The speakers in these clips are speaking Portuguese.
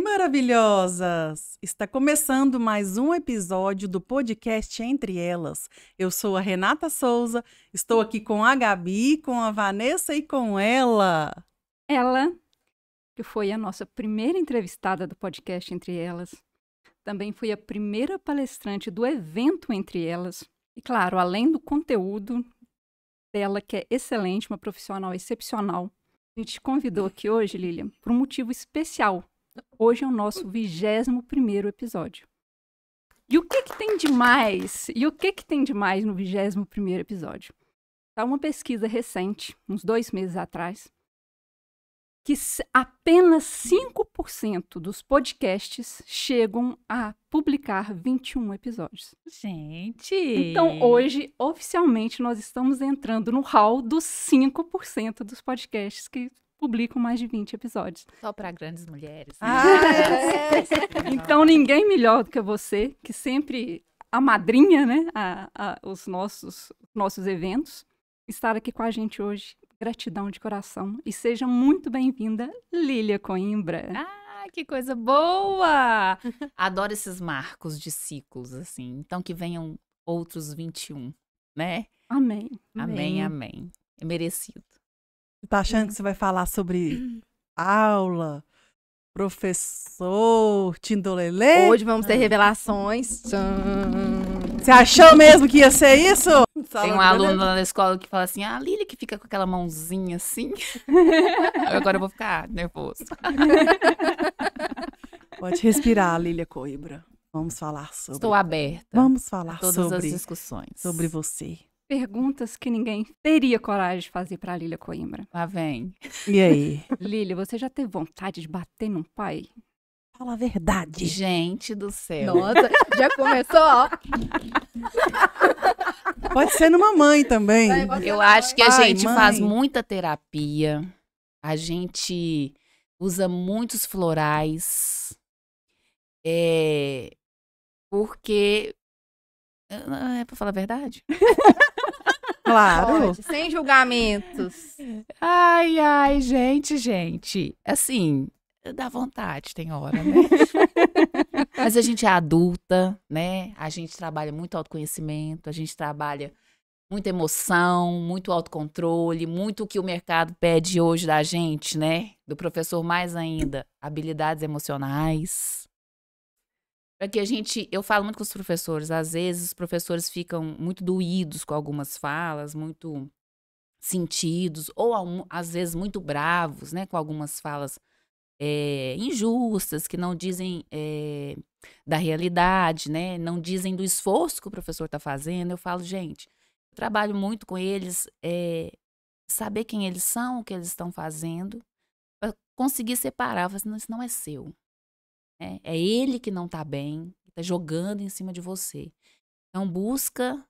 maravilhosas! Está começando mais um episódio do podcast Entre Elas. Eu sou a Renata Souza, estou aqui com a Gabi, com a Vanessa e com ela. Ela, que foi a nossa primeira entrevistada do podcast Entre Elas, também foi a primeira palestrante do evento Entre Elas. E claro, além do conteúdo dela, que é excelente, uma profissional excepcional, a gente te convidou aqui hoje, Lilian, por um motivo especial. Hoje é o nosso 21º episódio. E o que tem de mais? E o que tem de mais no 21º episódio? Tá uma pesquisa recente, uns 2 meses atrás, que apenas 5% dos podcasts chegam a publicar 21 episódios. Gente! Então, hoje, oficialmente, nós estamos entrando no hall dos 5% dos podcasts que publicam mais de 20 episódios. Só para grandes mulheres. Né? Então, ninguém melhor do que você, que sempre amadrinha, né, os nossos eventos, estar aqui com a gente hoje. Gratidão de coração. E seja muito bem-vinda, Lília Coimbra. Ah, que coisa boa! Adoro esses marcos de ciclos, assim. Então, que venham outros 21, né? Amém. Amém, amém. É merecido. Você tá achando que você vai falar sobre aula, professor, tindolelê? Hoje vamos ter revelações. Você achou mesmo que ia ser isso? Tem um aluno na escola que fala assim, a Lília que fica com aquela mãozinha assim. Agora eu vou ficar nervoso. Pode respirar, Lília Coimbra. Vamos falar sobre... Estou aberta. Vamos falar todas as discussões. Sobre você. Perguntas que ninguém teria coragem de fazer para a Lília Coimbra. Lá vem. E aí? Lília, você já teve vontade de bater num pai? Fala a verdade. Gente do céu. Nossa, já começou, ó. Pode ser numa mãe também. Eu acho que a Pai, gente mãe. faz muita terapia. A gente usa muitos florais. Porque... É pra falar a verdade? Claro. Pode, sem julgamentos. Ai, gente. Assim, dá vontade, tem hora, né? Mas a gente é adulta, né? A gente trabalha muito autoconhecimento, a gente trabalha muita emoção, muito autocontrole, muito o que o mercado pede hoje da gente, né? Do professor mais ainda, habilidades emocionais. Para que eu falo muito com os professores, às vezes os professores ficam muito doídos com algumas falas, muito sentidos, ou às vezes muito bravos, né, com algumas falas injustas, que não dizem da realidade, né, não dizem do esforço que o professor está fazendo. Eu falo, gente, eu trabalho muito com eles, saber quem eles são, o que eles estão fazendo, para conseguir separar. Eu falo assim, não, isso não é seu. É ele que não tá bem, tá jogando em cima de você. Então, busca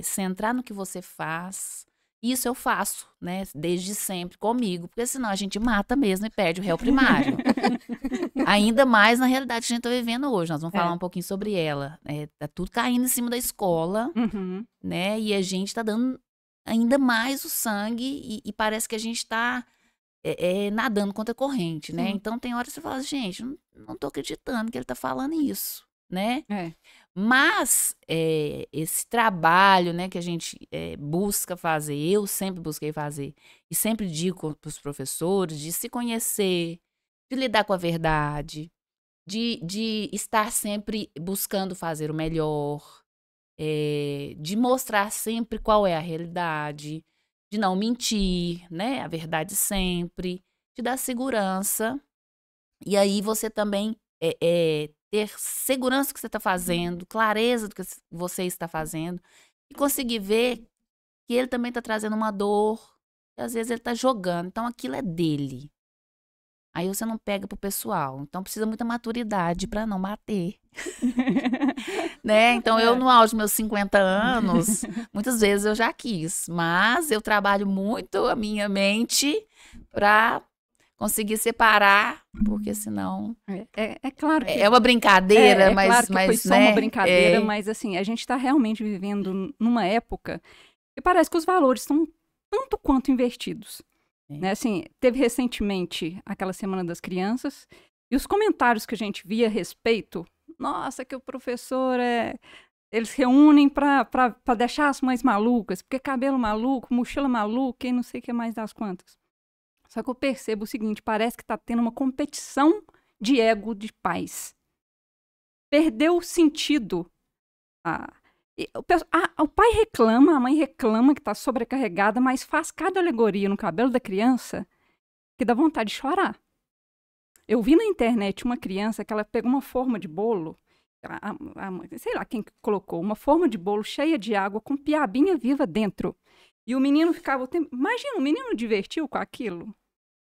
centrar no que você faz. Isso eu faço, né? Desde sempre comigo, porque senão a gente mata mesmo e perde o réu primário. Ainda mais na realidade que a gente tá vivendo hoje. Nós vamos falar um pouquinho sobre ela. Tá tudo caindo em cima da escola, né? E a gente tá dando ainda mais o sangue e parece que a gente tá nadando contra a corrente, né? Então tem horas que você fala, gente, não tô acreditando que ele tá falando isso, né? Mas esse trabalho, né, que a gente busca fazer, eu sempre busquei fazer, e sempre digo para os professores, de se conhecer, de lidar com a verdade, de estar sempre buscando fazer o melhor, de mostrar sempre qual é a realidade, de não mentir, né? A verdade sempre, de dar segurança. E aí você também ter segurança do que você está fazendo, clareza do que você está fazendo, e conseguir ver que ele também está trazendo uma dor, e às vezes ele está jogando, então aquilo é dele. Aí você não pega pro pessoal. Então precisa muita maturidade para não bater. Né? Então eu, no auge dos meus 50 anos, muitas vezes eu já quis. Mas eu trabalho muito a minha mente para conseguir separar, porque senão... É claro que... É uma brincadeira, mas... claro que mas, foi só né? uma brincadeira, mas assim, a gente está realmente vivendo numa época que parece que os valores estão tanto quanto invertidos. Né? Assim, teve recentemente aquela Semana das Crianças, E os comentários que a gente via a respeito, nossa, que o professor eles reúnem para deixar as mães malucas, porque cabelo maluco, mochila maluca e não sei o que mais das quantas. Só que eu percebo o seguinte, parece que está tendo uma competição de ego de pais. Perdeu o sentido. O pai reclama, a mãe reclama que está sobrecarregada, mas faz cada alegoria no cabelo da criança que dá vontade de chorar. Eu vi na internet uma criança que ela pegou uma forma de bolo, sei lá quem colocou, uma forma de bolo cheia de água com piabinha viva dentro. E o menino ficava o tempo... Imagina, o menino divertiu com aquilo.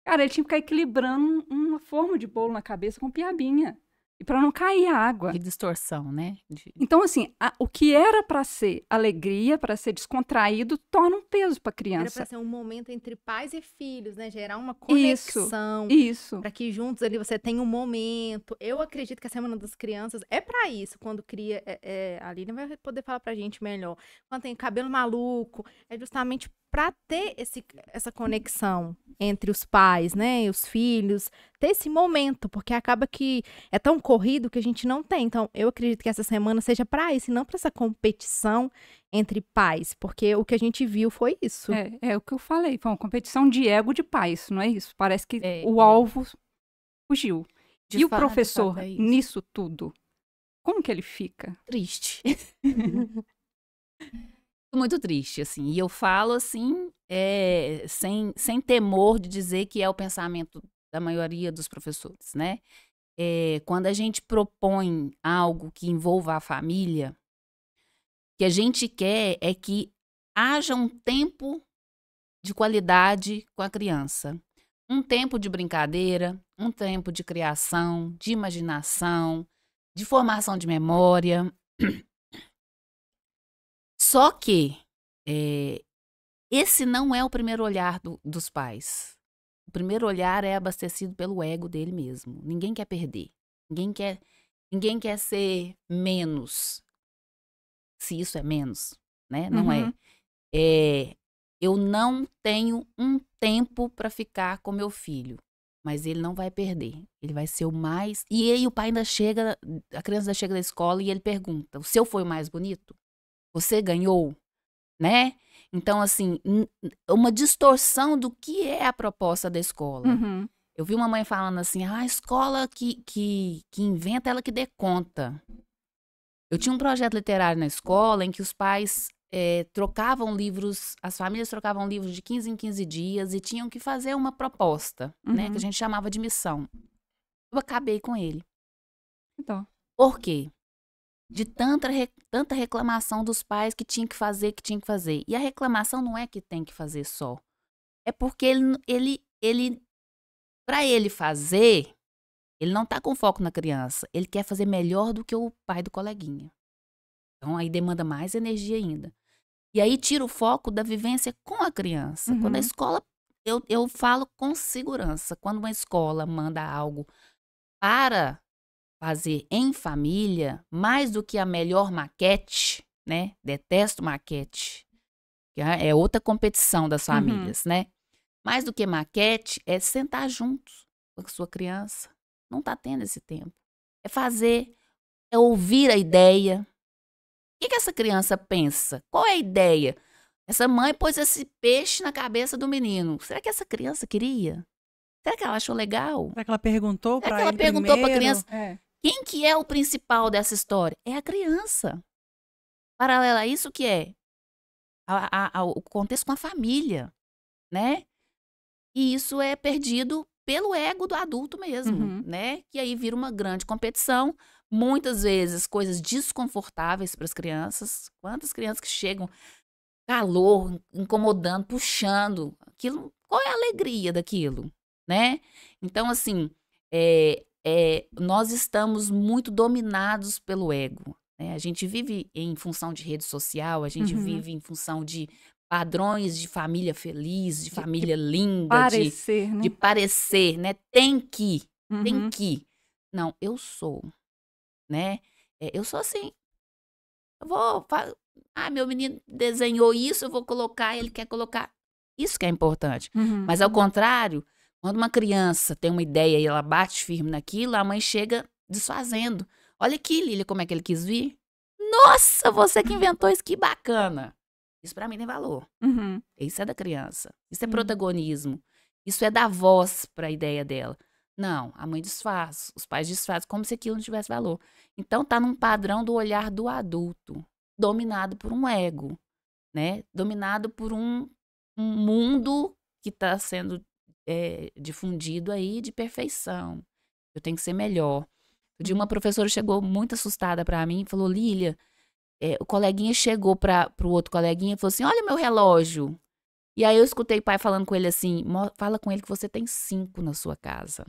Cara, ele tinha que ficar equilibrando uma forma de bolo na cabeça com piabinha. E para não cair a água. Que distorção, né? Então, assim, o que era para ser alegria, para ser descontraído, torna um peso para a criança. Era para ser um momento entre pais e filhos, né? Gerar uma conexão. Isso. Para que juntos ali você tenha um momento. Eu acredito que a Semana das Crianças é para isso. Quando cria... a Lilian vai poder falar pra gente melhor. Quando tem cabelo maluco, é justamente para ter essa conexão entre os pais, né, e os filhos, ter esse momento, porque acaba que é tão corrido que a gente não tem. Então, eu acredito que essa semana seja para isso, e não para essa competição entre pais, porque o que a gente viu foi isso. É o que eu falei, foi uma competição de ego de pais, não é isso? Parece que o alvo fugiu. E o professor, nisso tudo, como que ele fica? Triste. Muito triste, assim. E eu falo, assim, sem temor de dizer que é o pensamento da maioria dos professores, né? Quando a gente propõe algo que envolva a família, o que a gente quer é que haja um tempo de qualidade com a criança. Um tempo de brincadeira, um tempo de criação, de imaginação, de formação de memória. Só que esse não é o primeiro olhar dos pais. O primeiro olhar é abastecido pelo ego dele mesmo. Ninguém quer perder. Ninguém quer ser menos. Se isso é menos, né? Não é. Eu não tenho um tempo para ficar com meu filho, mas ele não vai perder. Ele vai ser o mais... E aí o pai ainda chega, a criança ainda chega da escola e ele pergunta, o seu foi o mais bonito? Você ganhou, né? Então, assim, uma distorção do que é a proposta da escola. Uhum. Eu vi uma mãe falando assim, a escola que inventa, ela que dê conta. Eu tinha um projeto literário na escola em que os pais trocavam livros, as famílias trocavam livros de 15 em 15 dias e tinham que fazer uma proposta, né? Que a gente chamava de missão. Eu acabei com ele. Então. Por quê? De tanta reclamação dos pais que tinha que fazer. E a reclamação não é que tem que fazer só. É porque ele para ele fazer, ele não tá com foco na criança. Ele quer fazer melhor do que o pai do coleguinha. Então, aí demanda mais energia ainda. E aí tira o foco da vivência com a criança. Quando a escola, eu falo com segurança, quando uma escola manda algo para fazer em família, mais do que a melhor maquete, né? Detesto maquete. Que é outra competição das famílias, né? Mais do que maquete, é sentar juntos com a sua criança. Não tá tendo esse tempo. É fazer, é ouvir a ideia. O que essa criança pensa? Qual é a ideia? Essa mãe pôs esse peixe na cabeça do menino. Será que essa criança queria? Será que ela achou legal? Será que ela perguntou para ele Será que ela perguntou para a primeiro? criança? Quem que é o principal dessa história? É a criança. Paralelo a isso que é o contexto com a família, né? E isso é perdido pelo ego do adulto mesmo, né? Que aí vira uma grande competição. Muitas vezes coisas desconfortáveis para as crianças. Quantas crianças que chegam, calor, incomodando, puxando. Aquilo, qual é a alegria daquilo, né? Então, assim, nós estamos muito dominados pelo ego, né? A gente vive em função de rede social, a gente vive em função de padrões de família feliz, de família linda, parecer, né? De parecer, né? Tem que. Não, eu sou, né? Eu sou assim. Eu vou... meu menino desenhou isso, eu vou colocar, ele quer colocar. Isso que é importante. Mas, ao contrário, Quando uma criança tem uma ideia e ela bate firme naquilo, a mãe chega desfazendo. Olha aqui, Lília, como é que ele quis vir. Nossa, você que inventou isso, que bacana. Isso pra mim tem valor. Uhum. Isso é da criança. Isso é protagonismo. Isso é dar voz pra ideia dela. Não, a mãe desfaz, os pais desfazem como se aquilo não tivesse valor. Então tá num padrão do olhar do adulto, dominado por um ego, né? Dominado por um mundo que está sendo difundido aí de perfeição. Eu tenho que ser melhor. Um dia uma professora chegou muito assustada para mim e falou, Lília, o coleguinha chegou para o outro coleguinha e falou assim, olha meu relógio. E aí eu escutei o pai falando com ele assim, fala com ele que você tem 5 na sua casa.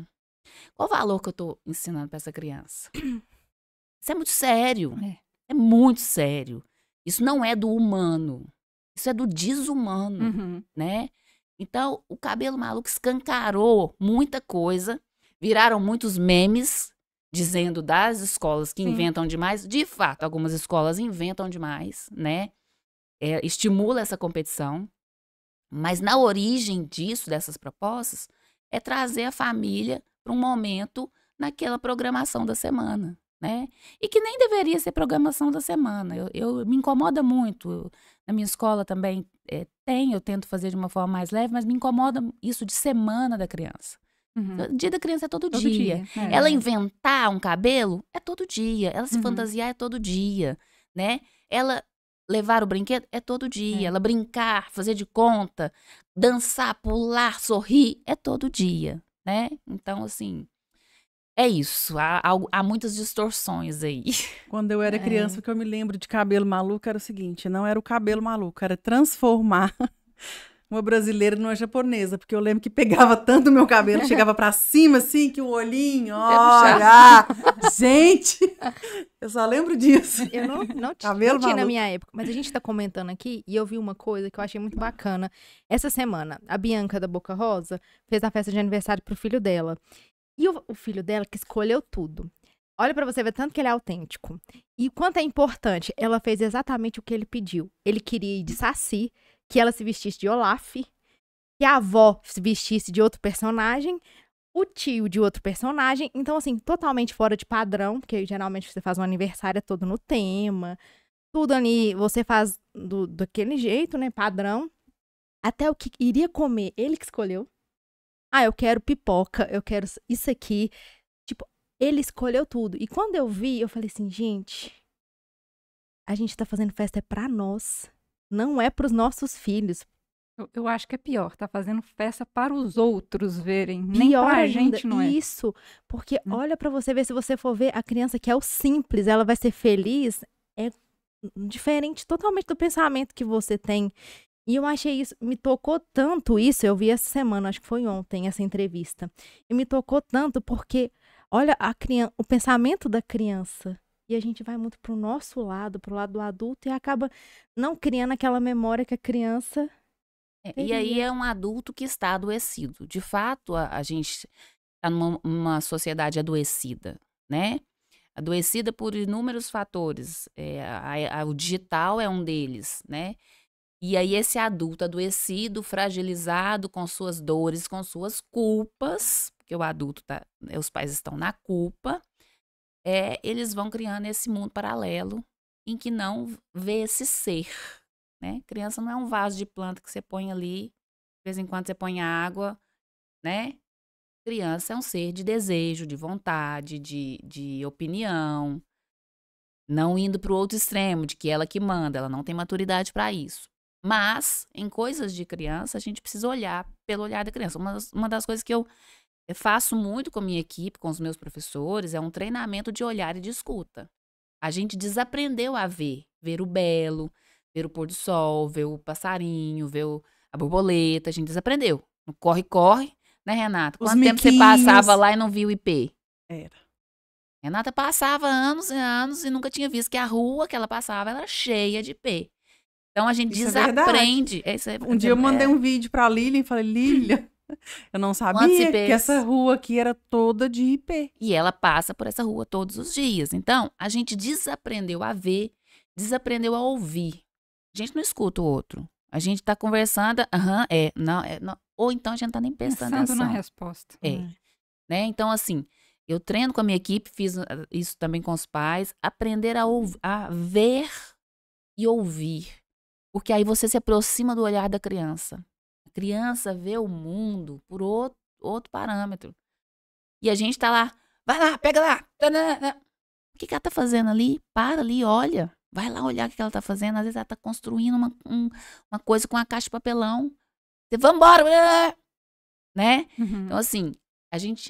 Qual o valor que eu tô ensinando para essa criança? Isso é muito sério. É muito sério. Isso não é do humano. Isso é do desumano, Uhum. né? Então, o Cabelo Maluco escancarou muita coisa. Viraram muitos memes dizendo das escolas que Sim. inventam demais. De fato, algumas escolas inventam demais, né? Estimula essa competição. Mas na origem disso, dessas propostas, é trazer a família para um momento naquela programação da semana, né? E que nem deveria ser programação da semana. Eu me incomoda muito. Na minha escola também eu tento fazer de uma forma mais leve, mas me incomoda isso de semana da criança. Uhum. O dia da criança é todo Todo dia. dia, é. Ela inventar um cabelo é todo dia. Ela se Uhum. fantasiar é todo dia, né? Ela levar o brinquedo é todo dia. É. Ela brincar, fazer de conta, dançar, pular, sorrir é todo dia, né? Então, assim, é isso. Há muitas distorções aí. Quando eu era criança, o que eu me lembro de cabelo maluco era o seguinte, não era o cabelo maluco, era transformar uma brasileira numa japonesa, porque eu lembro que pegava tanto o meu cabelo, chegava pra cima assim, que o olhinho, olha, gente, eu só lembro disso. Eu não Cabelo tinha na maluco. minha época, mas a gente tá comentando aqui e eu vi uma coisa que eu achei muito bacana. Essa semana, a Bianca da Boca Rosa fez a festa de aniversário pro filho dela. E o filho dela que escolheu tudo. Olha pra você ver tanto que ele é autêntico. E quanto é importante, ela fez exatamente o que ele pediu. Ele queria ir de Saci, que ela se vestisse de Olaf, que a avó se vestisse de outro personagem, o tio de outro personagem. Então, assim, totalmente fora de padrão, porque geralmente você faz um aniversário todo no tema. Tudo ali você faz daquele jeito, né, padrão. Até o que iria comer, ele que escolheu. Ah, eu quero pipoca, eu quero isso aqui. Tipo, ele escolheu tudo. E quando eu vi, eu falei assim, gente, a gente tá fazendo festa pra nós. Não é pros nossos filhos. Eu acho que é pior, tá fazendo festa para os outros verem. Nem Pior pra ainda, gente não é. isso. Porque olha pra você ver, se você for ver a criança que é o simples, ela vai ser feliz. É diferente totalmente do pensamento que você tem. E eu achei isso, me tocou tanto isso, eu vi essa semana, acho que foi ontem, essa entrevista. E me tocou tanto porque, olha, o pensamento da criança. E a gente vai muito pro nosso lado, pro lado do adulto, e acaba não criando aquela memória que a criança... E aí é um adulto que está adoecido. De fato, a gente está numa sociedade adoecida, né? Adoecida por inúmeros fatores. O digital é um deles, né? E aí esse adulto adoecido, fragilizado, com suas dores, com suas culpas, porque o adulto os pais estão na culpa, eles vão criando esse mundo paralelo em que não vê esse ser, né? Criança não é um vaso de planta que você põe ali, de vez em quando você põe água, né? Criança é um ser de desejo, de vontade, de opinião, não indo para o outro extremo, de que ela que manda, ela não tem maturidade para isso. Mas, em coisas de criança, a gente precisa olhar pelo olhar da criança. Uma das coisas que eu faço muito com a minha equipe, com os meus professores, é um treinamento de olhar e de escuta. A gente desaprendeu a ver o belo, ver o pôr do sol, ver o passarinho, ver a borboleta. A gente desaprendeu. No corre-corre, né, Renata? Os Quanto tempo você miquinhos. passava lá e não viu o IP? Era. Renata passava anos e anos e nunca tinha visto que a rua que ela passava era cheia de IP. Então a gente Isso é desaprende. Um dia eu mandei um vídeo pra Lilian e falei, Lilian, eu não Quantos sabia IPs? que essa rua aqui era toda de IP. E ela passa por essa rua todos os dias. Então, a gente desaprendeu a ver, desaprendeu a ouvir. A gente não escuta o outro. A gente tá conversando, não. ou então a gente não tá nem pensando em Pensando na ação. resposta. Né? Então, assim, eu treino com a minha equipe, fiz isso também com os pais, aprender a ver e ouvir. Porque aí você se aproxima do olhar da criança. A criança vê o mundo por outro parâmetro. E a gente tá lá, vai lá, pega lá. O que ela tá fazendo ali? Para ali, olha. Vai lá olhar o que ela tá fazendo. Às vezes ela tá construindo uma coisa com uma caixa de papelão. Você, vambora! Né? Então, assim,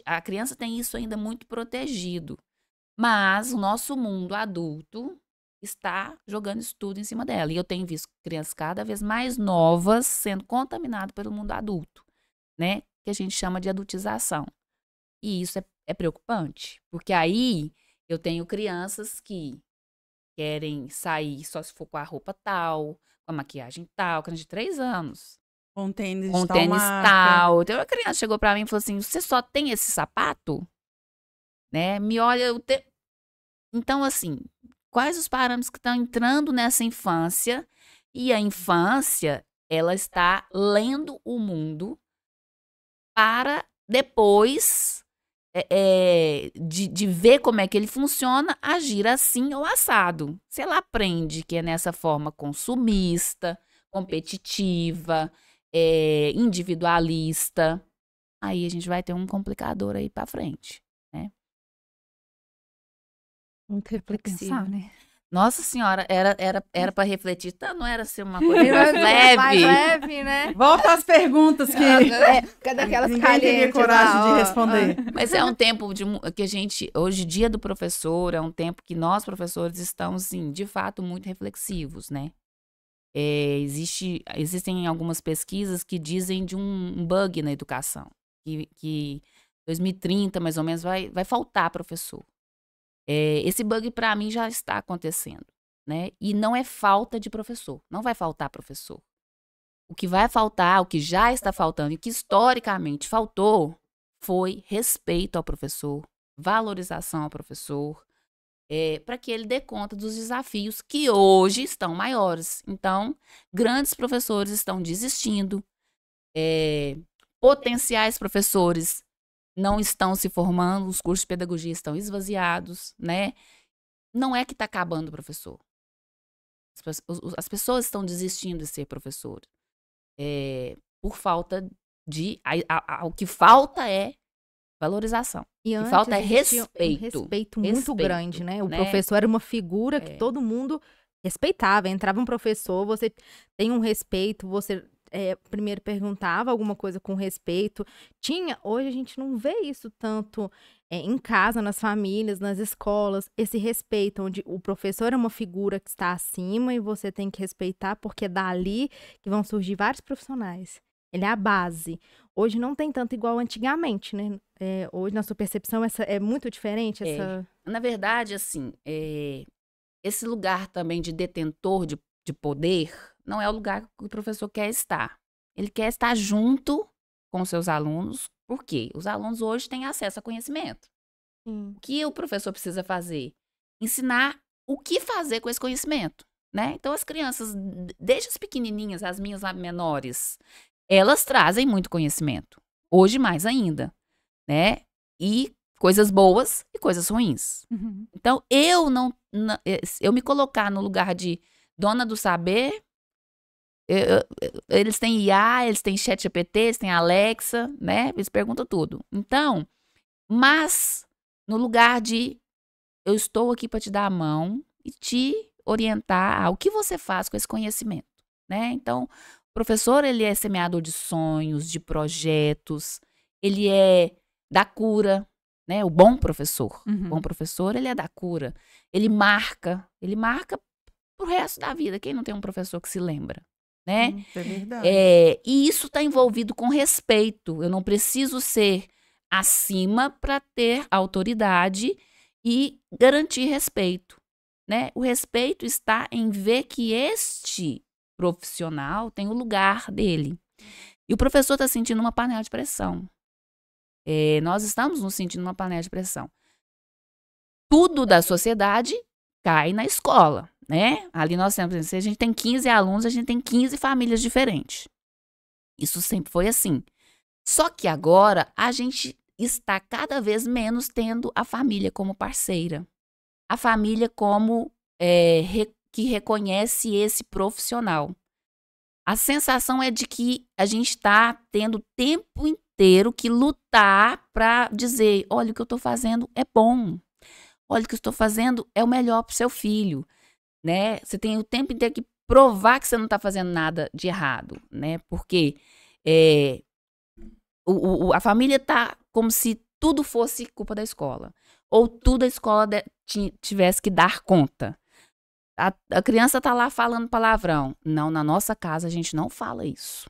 a criança tem isso ainda muito protegido. Mas o nosso mundo adulto está jogando isso tudo em cima dela. E eu tenho visto crianças cada vez mais novas sendo contaminadas pelo mundo adulto, né? Que a gente chama de adultização. E isso é preocupante. Porque aí eu tenho crianças que querem sair só se for com a roupa tal, com a maquiagem tal, criança de 3 anos. Com um tênis Com de um tal tênis marca. tal. Então, uma criança chegou pra mim e falou assim, você só tem esse sapato? Né? Me olha... Então, assim, quais os parâmetros que estão entrando nessa infância? E a infância, ela está lendo o mundo para depois de ver como é que ele funciona, agir assim ou assado. Se ela aprende que é nessa forma consumista, competitiva, individualista, aí a gente vai ter um complicador aí para frente, né? Muito reflexivo. Pensar, né? Nossa senhora, era para refletir, tá? Não era ser uma coisa mais Mais leve. leve, né? Volta às perguntas que Cadê aquelas ninguém teria calientes coragem lá, de ó? responder. Mas é um tempo que a gente, hoje, dia do professor, é um tempo que nós, professores, estamos, assim, de fato, muito reflexivos, né? Existem algumas pesquisas que dizem de um bug na educação, que 2030, mais ou menos, vai faltar professor. Esse bug, para mim, já está acontecendo, né? E não é falta de professor, não vai faltar professor. O que vai faltar, o que já está faltando e que historicamente faltou, foi respeito ao professor, valorização ao professor, para que ele dê conta dos desafios que hoje estão maiores. Então, grandes professores estão desistindo, potenciais professores não estão se formando, os cursos de pedagogia estão esvaziados, né? Não é que está acabando o professor. As pessoas estão desistindo de ser professor. Por falta de... O que falta é valorização. E O que antes falta é existia respeito. Um respeito muito Respeito, grande, né? O né? professor era uma figura que todo mundo respeitava. Entrava um professor, você tem um respeito, você primeiro perguntava alguma coisa com respeito. Hoje a gente não vê isso tanto em casa, nas famílias, nas escolas, esse respeito, onde o professor é uma figura que está acima e você tem que respeitar, porque é dali que vão surgir vários profissionais. Ele é a base. Hoje não tem tanto igual antigamente, né? Hoje, na sua percepção, é muito diferente? Na verdade, assim, esse lugar também de detentor de poder não é o lugar que o professor quer estar. Ele quer estar junto com os seus alunos. Por quê? Os alunos hoje têm acesso a conhecimento. Sim. O que o professor precisa fazer? Ensinar o que fazer com esse conhecimento, né? Então, as crianças, desde as pequenininhas, as minhas menores, elas trazem muito conhecimento. Hoje, mais ainda, né? E coisas boas e coisas ruins. Então, eu me colocar no lugar de dona do saber, eles têm IA, eles têm ChatGPT, eles têm Alexa, né? Eles perguntam tudo. Então, mas no lugar de eu estou aqui para te dar a mão e te orientar ao que você faz com esse conhecimento, né? Então, o professor, ele é semeador de sonhos, de projetos, ele é da cura, né? O bom professor. O bom professor, ele é da cura. Ele marca pro resto da vida. Quem não tem um professor que se lembra, né? É verdade. E isso está envolvido com respeito. Eu não preciso ser acima para ter autoridade e garantir respeito, né? O respeito está em ver que este profissional tem o lugar dele. E o professor está sentindo uma panela de pressão. Nós estamos nos sentindo uma panela de pressão. Tudo da sociedade cai na escola, né? Ali nós temos, se a gente tem 15 alunos, a gente tem 15 famílias diferentes. Isso sempre foi assim. Só que agora a gente está cada vez menos tendo a família como parceira. A família como que reconhece esse profissional. A sensação é de que a gente está tendo o tempo inteiro que lutar para dizer, olha, o que eu estou fazendo é bom. Olha, o que eu estou fazendo é o melhor para o seu filho. Né? Você tem o tempo inteiro que provar que você não está fazendo nada de errado. Né? Porque a família está como se tudo fosse culpa da escola. Ou tudo a escola tivesse que dar conta. A criança está lá falando palavrão. Não, na nossa casa a gente não fala isso.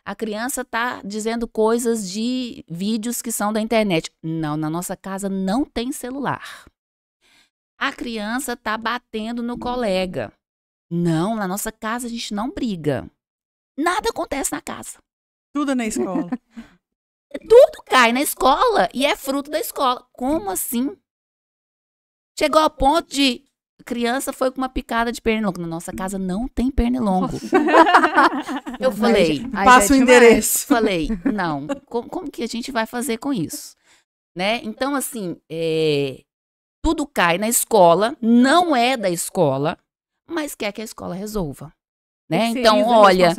A criança está dizendo coisas de vídeos que são da internet. Não, na nossa casa não tem celular. A criança está batendo no colega. Não, na nossa casa a gente não briga. Nada acontece na casa. Tudo na escola. Tudo cai na escola e é fruto da escola. Como assim? Chegou ao ponto de criança foi com uma picada de pernilongo. Na nossa casa não tem pernilongo. Eu falei... Passa o endereço. Falei, não. Como que a gente vai fazer com isso? Né? Então, assim, tudo cai na escola, não é da escola, mas quer que a escola resolva. Né? Então, olha,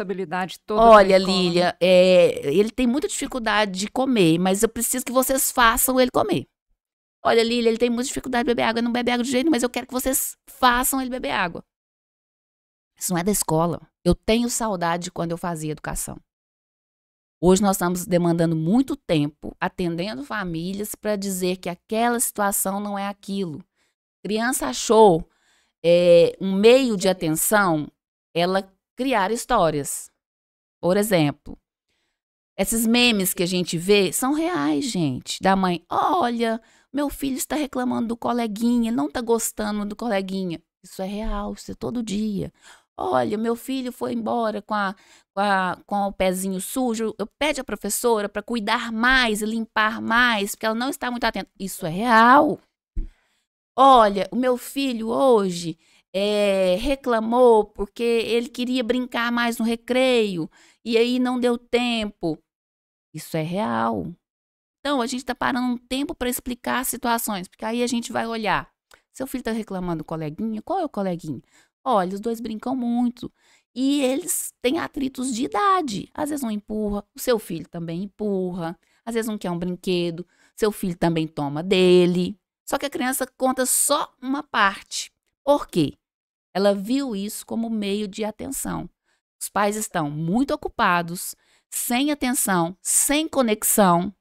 Lília, ele tem muita dificuldade de comer, mas eu preciso que vocês façam ele comer. Olha, Lília, ele tem muita dificuldade de beber água, ele não bebe água de jeito nenhum, mas eu quero que vocês façam ele beber água. Isso não é da escola. Eu tenho saudade de quando eu fazia educação. Hoje nós estamos demandando muito tempo, atendendo famílias para dizer que aquela situação não é aquilo. A criança achou um meio de atenção, ela criar histórias. Por exemplo, esses memes que a gente vê são reais, gente. Da mãe, olha, meu filho está reclamando do coleguinha, não está gostando do coleguinha. Isso é real, isso é todo dia. Olha, meu filho foi embora com o pezinho sujo. Eu pede à professora para cuidar mais e limpar mais, porque ela não está muito atenta. Isso é real. Olha, o meu filho hoje reclamou porque ele queria brincar mais no recreio e aí não deu tempo. Isso é real. Então, a gente está parando um tempo para explicar as situações, porque aí a gente vai olhar. Seu filho está reclamando do coleguinha? Qual é o coleguinha? Olha, os dois brincam muito e eles têm atritos de idade. Às vezes um empurra, o seu filho também empurra. Às vezes um quer um brinquedo, seu filho também toma dele. Só que a criança conta só uma parte. Por quê? Ela viu isso como meio de atenção. Os pais estão muito ocupados, sem atenção, sem conexão.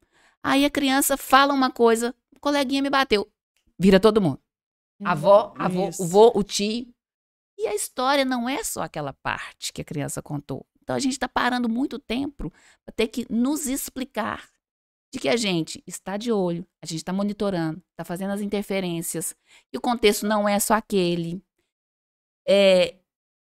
Aí a criança fala uma coisa, o coleguinha me bateu. Vira todo mundo. A avó, o vô, o tio. E a história não é só aquela parte que a criança contou. Então a gente está parando muito tempo para ter que nos explicar de que a gente está de olho, a gente está monitorando, está fazendo as interferências, e o contexto não é só aquele.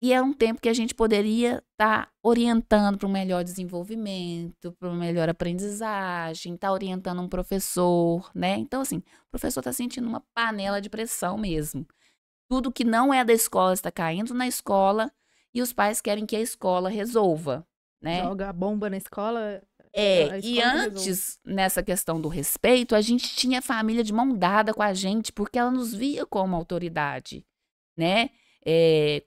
E é um tempo que a gente poderia estar orientando para um melhor desenvolvimento, para uma melhor aprendizagem, estar orientando um professor, né? Então, assim, o professor está sentindo uma panela de pressão mesmo. Tudo que não é da escola está caindo na escola e os pais querem que a escola resolva, né? Joga a bomba na escola. E antes, nessa questão do respeito, a gente tinha a família de mão dada com a gente, porque ela nos via como autoridade, né?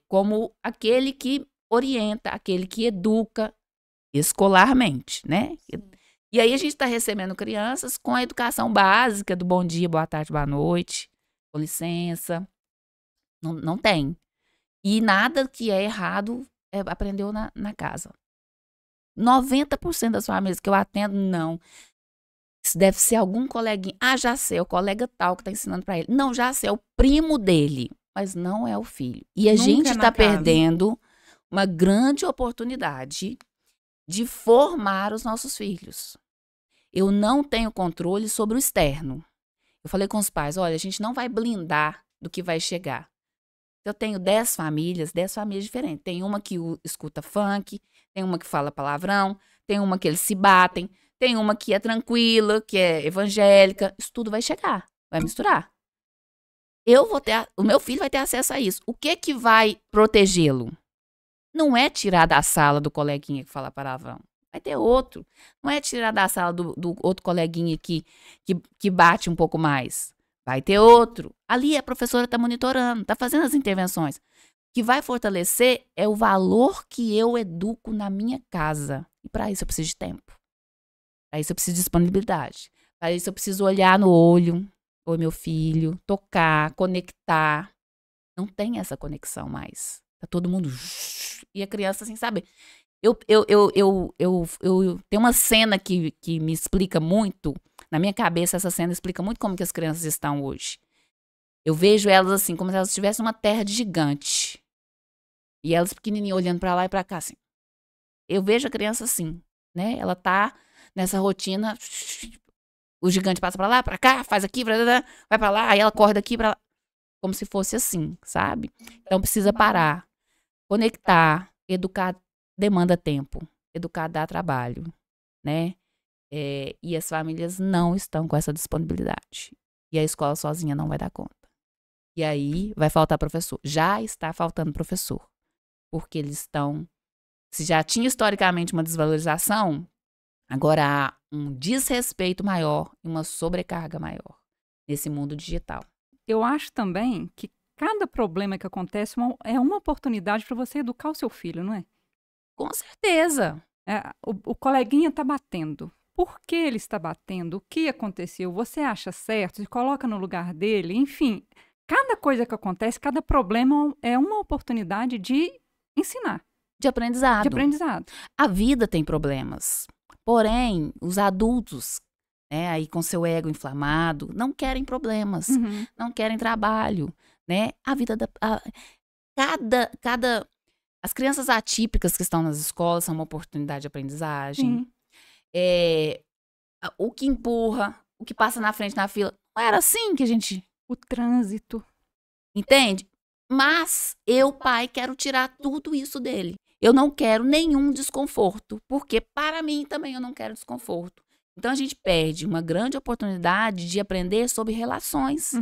Como aquele que orienta, aquele que educa escolarmente, né? E aí a gente está recebendo crianças com a educação básica do bom dia, boa tarde, boa noite, com licença. Não tem. E nada que é errado aprendeu na casa. 90% das famílias que eu atendo, não. Isso deve ser algum coleguinha. Ah, já sei, é o colega tal que está ensinando para ele. Não, já sei, é o primo dele. Mas não é o filho. E a gente está perdendo uma grande oportunidade de formar os nossos filhos. Eu não tenho controle sobre o externo. Eu falei com os pais, olha, a gente não vai blindar do que vai chegar. Eu tenho 10 famílias diferentes. Tem uma que escuta funk, tem uma que fala palavrão, tem uma que eles se batem, tem uma que é tranquila, que é evangélica. Isso tudo vai chegar, vai misturar. O meu filho vai ter acesso a isso. O que vai protegê-lo? Não é tirar da sala do coleguinha que fala palavrão. Vai ter outro. Não é tirar da sala do outro coleguinha que bate um pouco mais. Vai ter outro. Ali a professora está monitorando, está fazendo as intervenções. O que vai fortalecer é o valor que eu educo na minha casa. E para isso eu preciso de tempo. Para isso eu preciso de disponibilidade. Para isso eu preciso olhar no olho, oi meu filho, tocar, conectar. Não tem essa conexão mais. Tá todo mundo... E a criança assim, sabe? Eu tenho uma cena que me explica muito. Na minha cabeça, essa cena explica muito como que as crianças estão hoje. Eu vejo elas assim, como se elas estivessem numa terra de gigante. E elas pequenininhas olhando pra lá e pra cá, assim. Eu vejo a criança assim, né? Ela tá nessa rotina. O gigante passa pra lá, pra cá, faz aqui, vai pra lá. Aí ela corre daqui pra lá. Como se fosse assim, sabe? Então precisa parar, conectar, educar demanda tempo, educar dá trabalho, né? E as famílias não estão com essa disponibilidade. E a escola sozinha não vai dar conta. E aí vai faltar professor. Já está faltando professor. Porque eles estão... Se já tinha historicamente uma desvalorização, agora há um desrespeito maior e uma sobrecarga maior nesse mundo digital. Eu acho também que cada problema que acontece é uma oportunidade para você educar o seu filho, não é? Com certeza. O coleguinha está batendo. Por que ele está batendo? O que aconteceu? Você acha certo? Se coloca no lugar dele? Enfim, cada coisa que acontece, cada problema é uma oportunidade de ensinar. De aprendizado. De aprendizado. A vida tem problemas. Porém, os adultos, né, aí com seu ego inflamado, não querem problemas, não querem trabalho, né? A vida as crianças atípicas que estão nas escolas são uma oportunidade de aprendizagem. O que empurra, o que passa na frente na fila, não era assim que a gente... O trânsito. Entende? Mas eu, pai, quero tirar tudo isso dele. Eu não quero nenhum desconforto, porque para mim também eu não quero desconforto. Então a gente perde uma grande oportunidade de aprender sobre relações,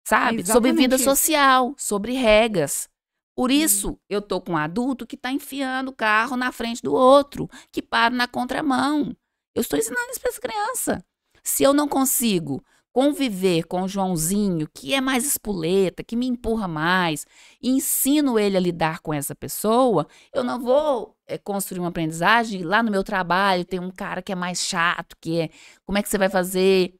sabe? Sobre vida social, sobre regras. Por isso eu tô com um adulto que tá enfiando o carro na frente do outro, que para na contramão. Eu estou ensinando isso para essa criança. Se eu não consigo conviver com o Joãozinho, que é mais espoleta, que me empurra mais, e ensino ele a lidar com essa pessoa, eu não vou construir uma aprendizagem. Lá no meu trabalho tem um cara que é mais chato, como é que você vai fazer?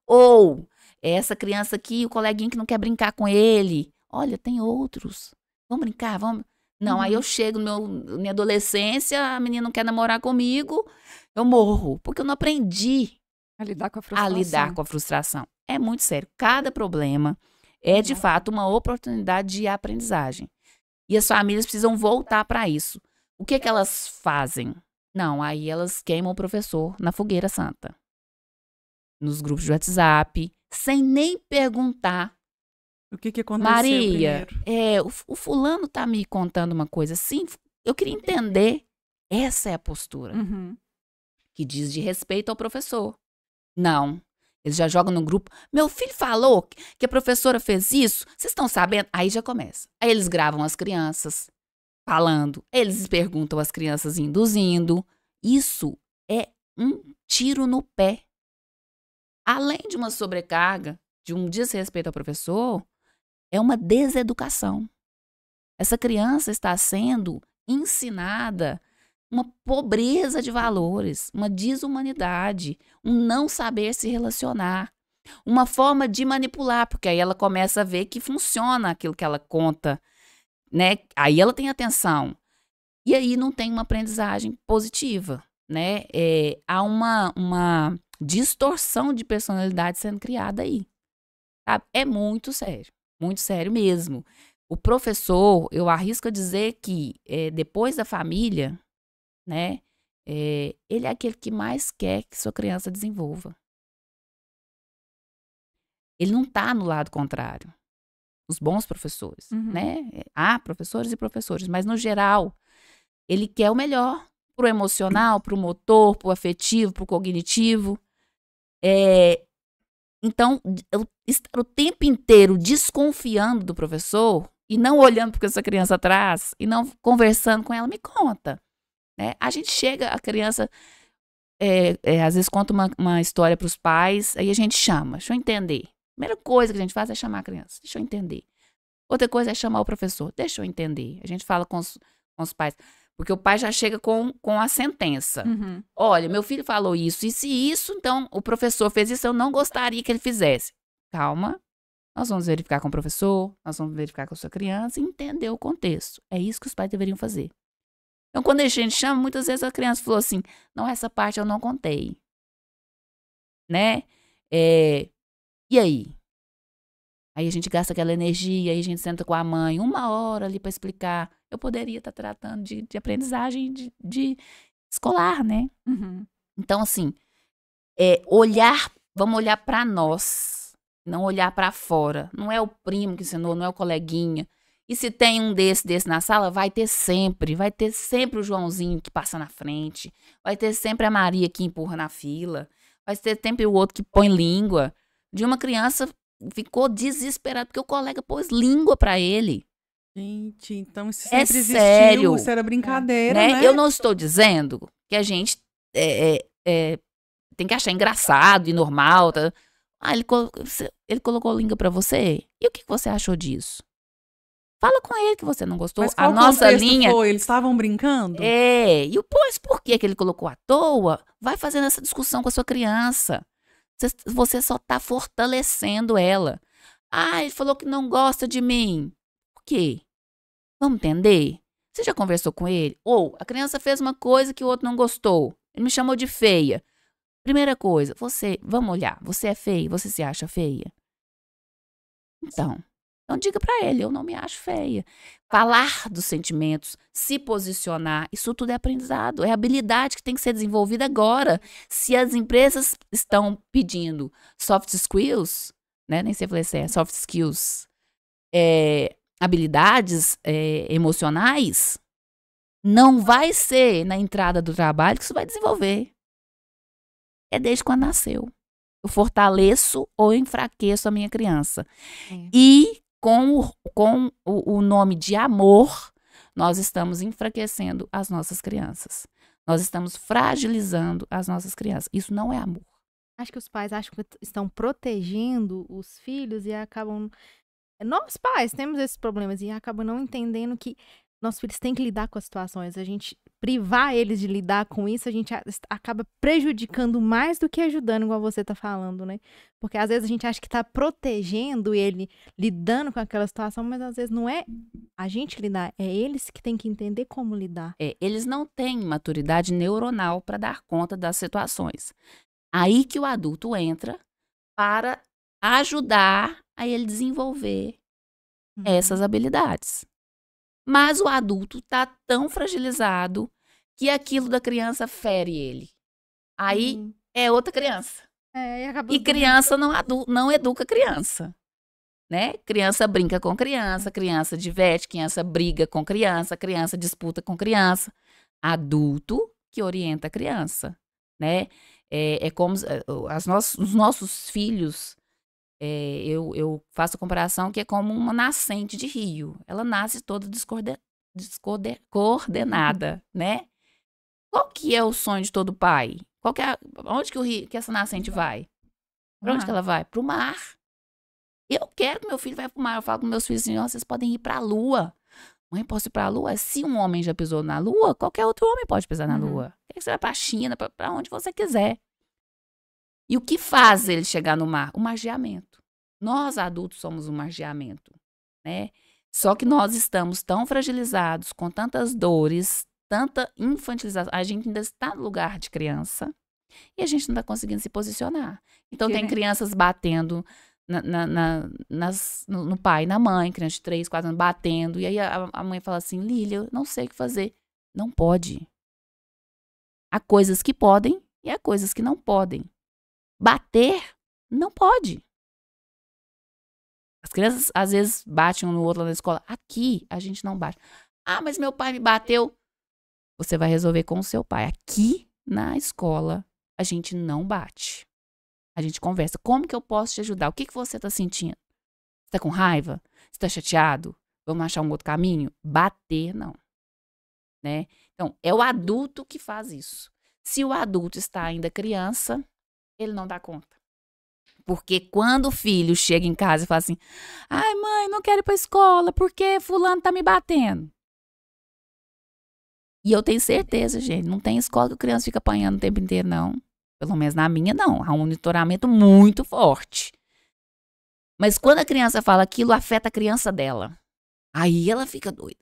Ou essa criança aqui, o coleguinha que não quer brincar com ele. Olha, tem outros. Vamos brincar, vamos... Não, aí eu chego na minha adolescência, a menina não quer namorar comigo, eu morro, porque eu não aprendi a lidar com a frustração. É muito sério. Cada problema é, de fato, uma oportunidade de aprendizagem. E as famílias precisam voltar para isso. O que elas fazem? Não, aí elas queimam o professor na fogueira santa. Nos grupos de WhatsApp, sem nem perguntar. O que aconteceu Maria, primeiro? O fulano tá me contando uma coisa assim, eu queria entender. Essa é a postura que diz de respeito ao professor. Não, eles já jogam no grupo. Meu filho falou que a professora fez isso, vocês estão sabendo? Aí já começa. Aí eles gravam as crianças falando, eles perguntam as crianças induzindo. Isso é um tiro no pé. Além de uma sobrecarga, de um desrespeito ao professor, é uma deseducação. Essa criança está sendo ensinada uma pobreza de valores, uma desumanidade, um não saber se relacionar, uma forma de manipular, porque aí ela começa a ver que funciona aquilo que ela conta, né? Aí ela tem atenção. E aí não tem uma aprendizagem positiva, né? Há uma distorção de personalidade sendo criada aí. Sabe? É muito sério mesmo. O professor, eu arrisco a dizer que depois da família, né, ele é aquele que mais quer que sua criança desenvolva. Ele não está no lado contrário. Os bons professores, né? Há professores e professores, mas no geral, ele quer o melhor pro emocional, pro motor, pro afetivo, pro cognitivo. Então, eu estar o tempo inteiro desconfiando do professor e não olhando porque essa criança traz e não conversando com ela, me conta. né? A gente chega, a criança às vezes conta uma história para os pais, aí a gente chama, deixa eu entender. Primeira coisa que a gente faz é chamar a criança, deixa eu entender. Outra coisa é chamar o professor, deixa eu entender. A gente fala com os pais, porque o pai já chega com a sentença. Uhum. Olha, meu filho falou isso, e se isso, então o professor fez isso, eu não gostaria que ele fizesse. Calma, nós vamos verificar com o professor, nós vamos verificar com a sua criança e entender o contexto. É isso que os pais deveriam fazer. Então, quando a gente chama, muitas vezes a criança falou assim, não, essa parte eu não contei. Né? E aí? Aí a gente gasta aquela energia, aí a gente senta com a mãe 1 hora ali para explicar. Eu poderia estar tratando de aprendizagem de escolar, né? Uhum. Então, assim, vamos olhar para nós, não olhar para fora. Não é o primo que ensinou, não é o coleguinha. E se tem um desse na sala, vai ter sempre o Joãozinho que passa na frente, vai ter sempre a Maria que empurra na fila, vai ter sempre o outro que põe língua. De uma criança ficou desesperado porque o colega pôs língua pra ele. Gente, então isso sempre existiu, sério, isso era brincadeira, né? Eu não estou dizendo que a gente tem que achar engraçado e normal. Tá? Ele colocou língua pra você? E o que você achou disso? Fala com ele que você não gostou. Mas qual a nossa contexto linha foi? Eles estavam brincando? E pois por que ele colocou à toa? Vai fazendo essa discussão com a sua criança. Você só tá fortalecendo ela. Ele falou que não gosta de mim. Por quê? Vamos entender? Você já conversou com ele? Ou a criança fez uma coisa que o outro não gostou. Ele me chamou de feia. Primeira coisa, vamos olhar. Você é feia? Você se acha feia? Então diga pra ele, eu não me acho feia. Falar dos sentimentos, se posicionar, isso tudo é aprendizado, é habilidade que tem que ser desenvolvida agora. Se as empresas estão pedindo soft skills, né? Nem sei falar se é soft skills, habilidades emocionais, não vai ser na entrada do trabalho que isso vai desenvolver. É desde quando nasceu. Eu fortaleço ou enfraqueço a minha criança. E com o nome de amor, nós estamos enfraquecendo as nossas crianças. Nós estamos fragilizando as nossas crianças. Isso não é amor. Acho que os pais acham que estão protegendo os filhos e acabam... Nós pais temos esses problemas e acabam não entendendo que nossos filhos têm que lidar com as situações. A gente privar eles de lidar com isso, a gente acaba prejudicando mais do que ajudando, igual você tá falando, né? Porque às vezes a gente acha que tá protegendo ele, lidando com aquela situação, mas às vezes não é a gente lidar, é eles que têm que entender como lidar. Eles não têm maturidade neuronal para dar conta das situações. Aí que o adulto entra para ajudar a ele desenvolver essas habilidades. Mas o adulto está tão fragilizado que aquilo da criança fere ele. Aí é outra criança. E criança não educa criança. Né? Criança brinca com criança, criança diverte, criança briga com criança, criança disputa com criança. Adulto que orienta a criança. Né? É como os nossos filhos... eu faço a comparação que é como uma nascente de rio. Ela nasce toda descoordenada, né? Qual que é o sonho de todo pai? Onde que essa nascente vai? Para onde que ela vai? Para o mar. Eu quero que meu filho vá para o mar. Eu falo com meus filhos assim, vocês podem ir para a lua. Mãe, posso ir para a lua? Se um homem já pisou na lua, qualquer outro homem pode pisar na lua. Quer que você vai para a China, para onde você quiser. E o que faz ele chegar no mar? O margeamento. Nós, adultos, somos um margeamento, né? Só que nós estamos tão fragilizados, com tantas dores, tanta infantilização. A gente ainda está no lugar de criança e a gente não está conseguindo se posicionar. Então, tem crianças batendo no pai e na mãe, criança de 3, 4 anos batendo. E aí a mãe fala assim, Lília, eu não sei o que fazer. Não pode. Há coisas que podem e há coisas que não podem. Bater, não pode. As crianças, às vezes, batem um no outro lá na escola. Aqui, a gente não bate. Mas meu pai me bateu. Você vai resolver com o seu pai. Aqui, na escola, a gente não bate. A gente conversa. Como que eu posso te ajudar? O que você está sentindo? Você está com raiva? Você está chateado? Vamos achar um outro caminho? Bater, não. né? Então, é o adulto que faz isso. Se o adulto está ainda criança, ele não dá conta. Porque quando o filho chega em casa e fala assim, ai mãe, não quero ir pra escola porque fulano tá me batendo. E eu tenho certeza, gente, não tem escola que a criança fica apanhando o tempo inteiro, não. Pelo menos na minha, não. Há um monitoramento muito forte. Mas quando a criança fala aquilo, afeta a criança dela. Aí ela fica doida.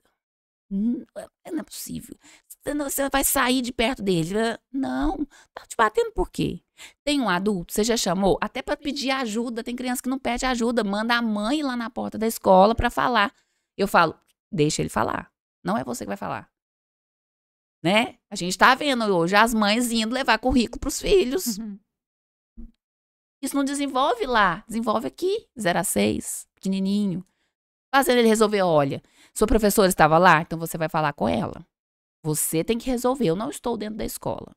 Não é possível. Você vai sair de perto dele. Não, tá te batendo por quê? Tem um adulto, você já chamou? Até para pedir ajuda. Tem criança que não pede ajuda. Manda a mãe lá na porta da escola para falar. Eu falo, deixa ele falar. Não é você que vai falar. Né? A gente tá vendo hoje as mães indo levar currículo pros filhos. Uhum. Isso não desenvolve lá. Desenvolve aqui, 0 a 6, pequenininho. Fazendo ele resolver, olha, sua professora estava lá, então você vai falar com ela. Você tem que resolver, eu não estou dentro da escola.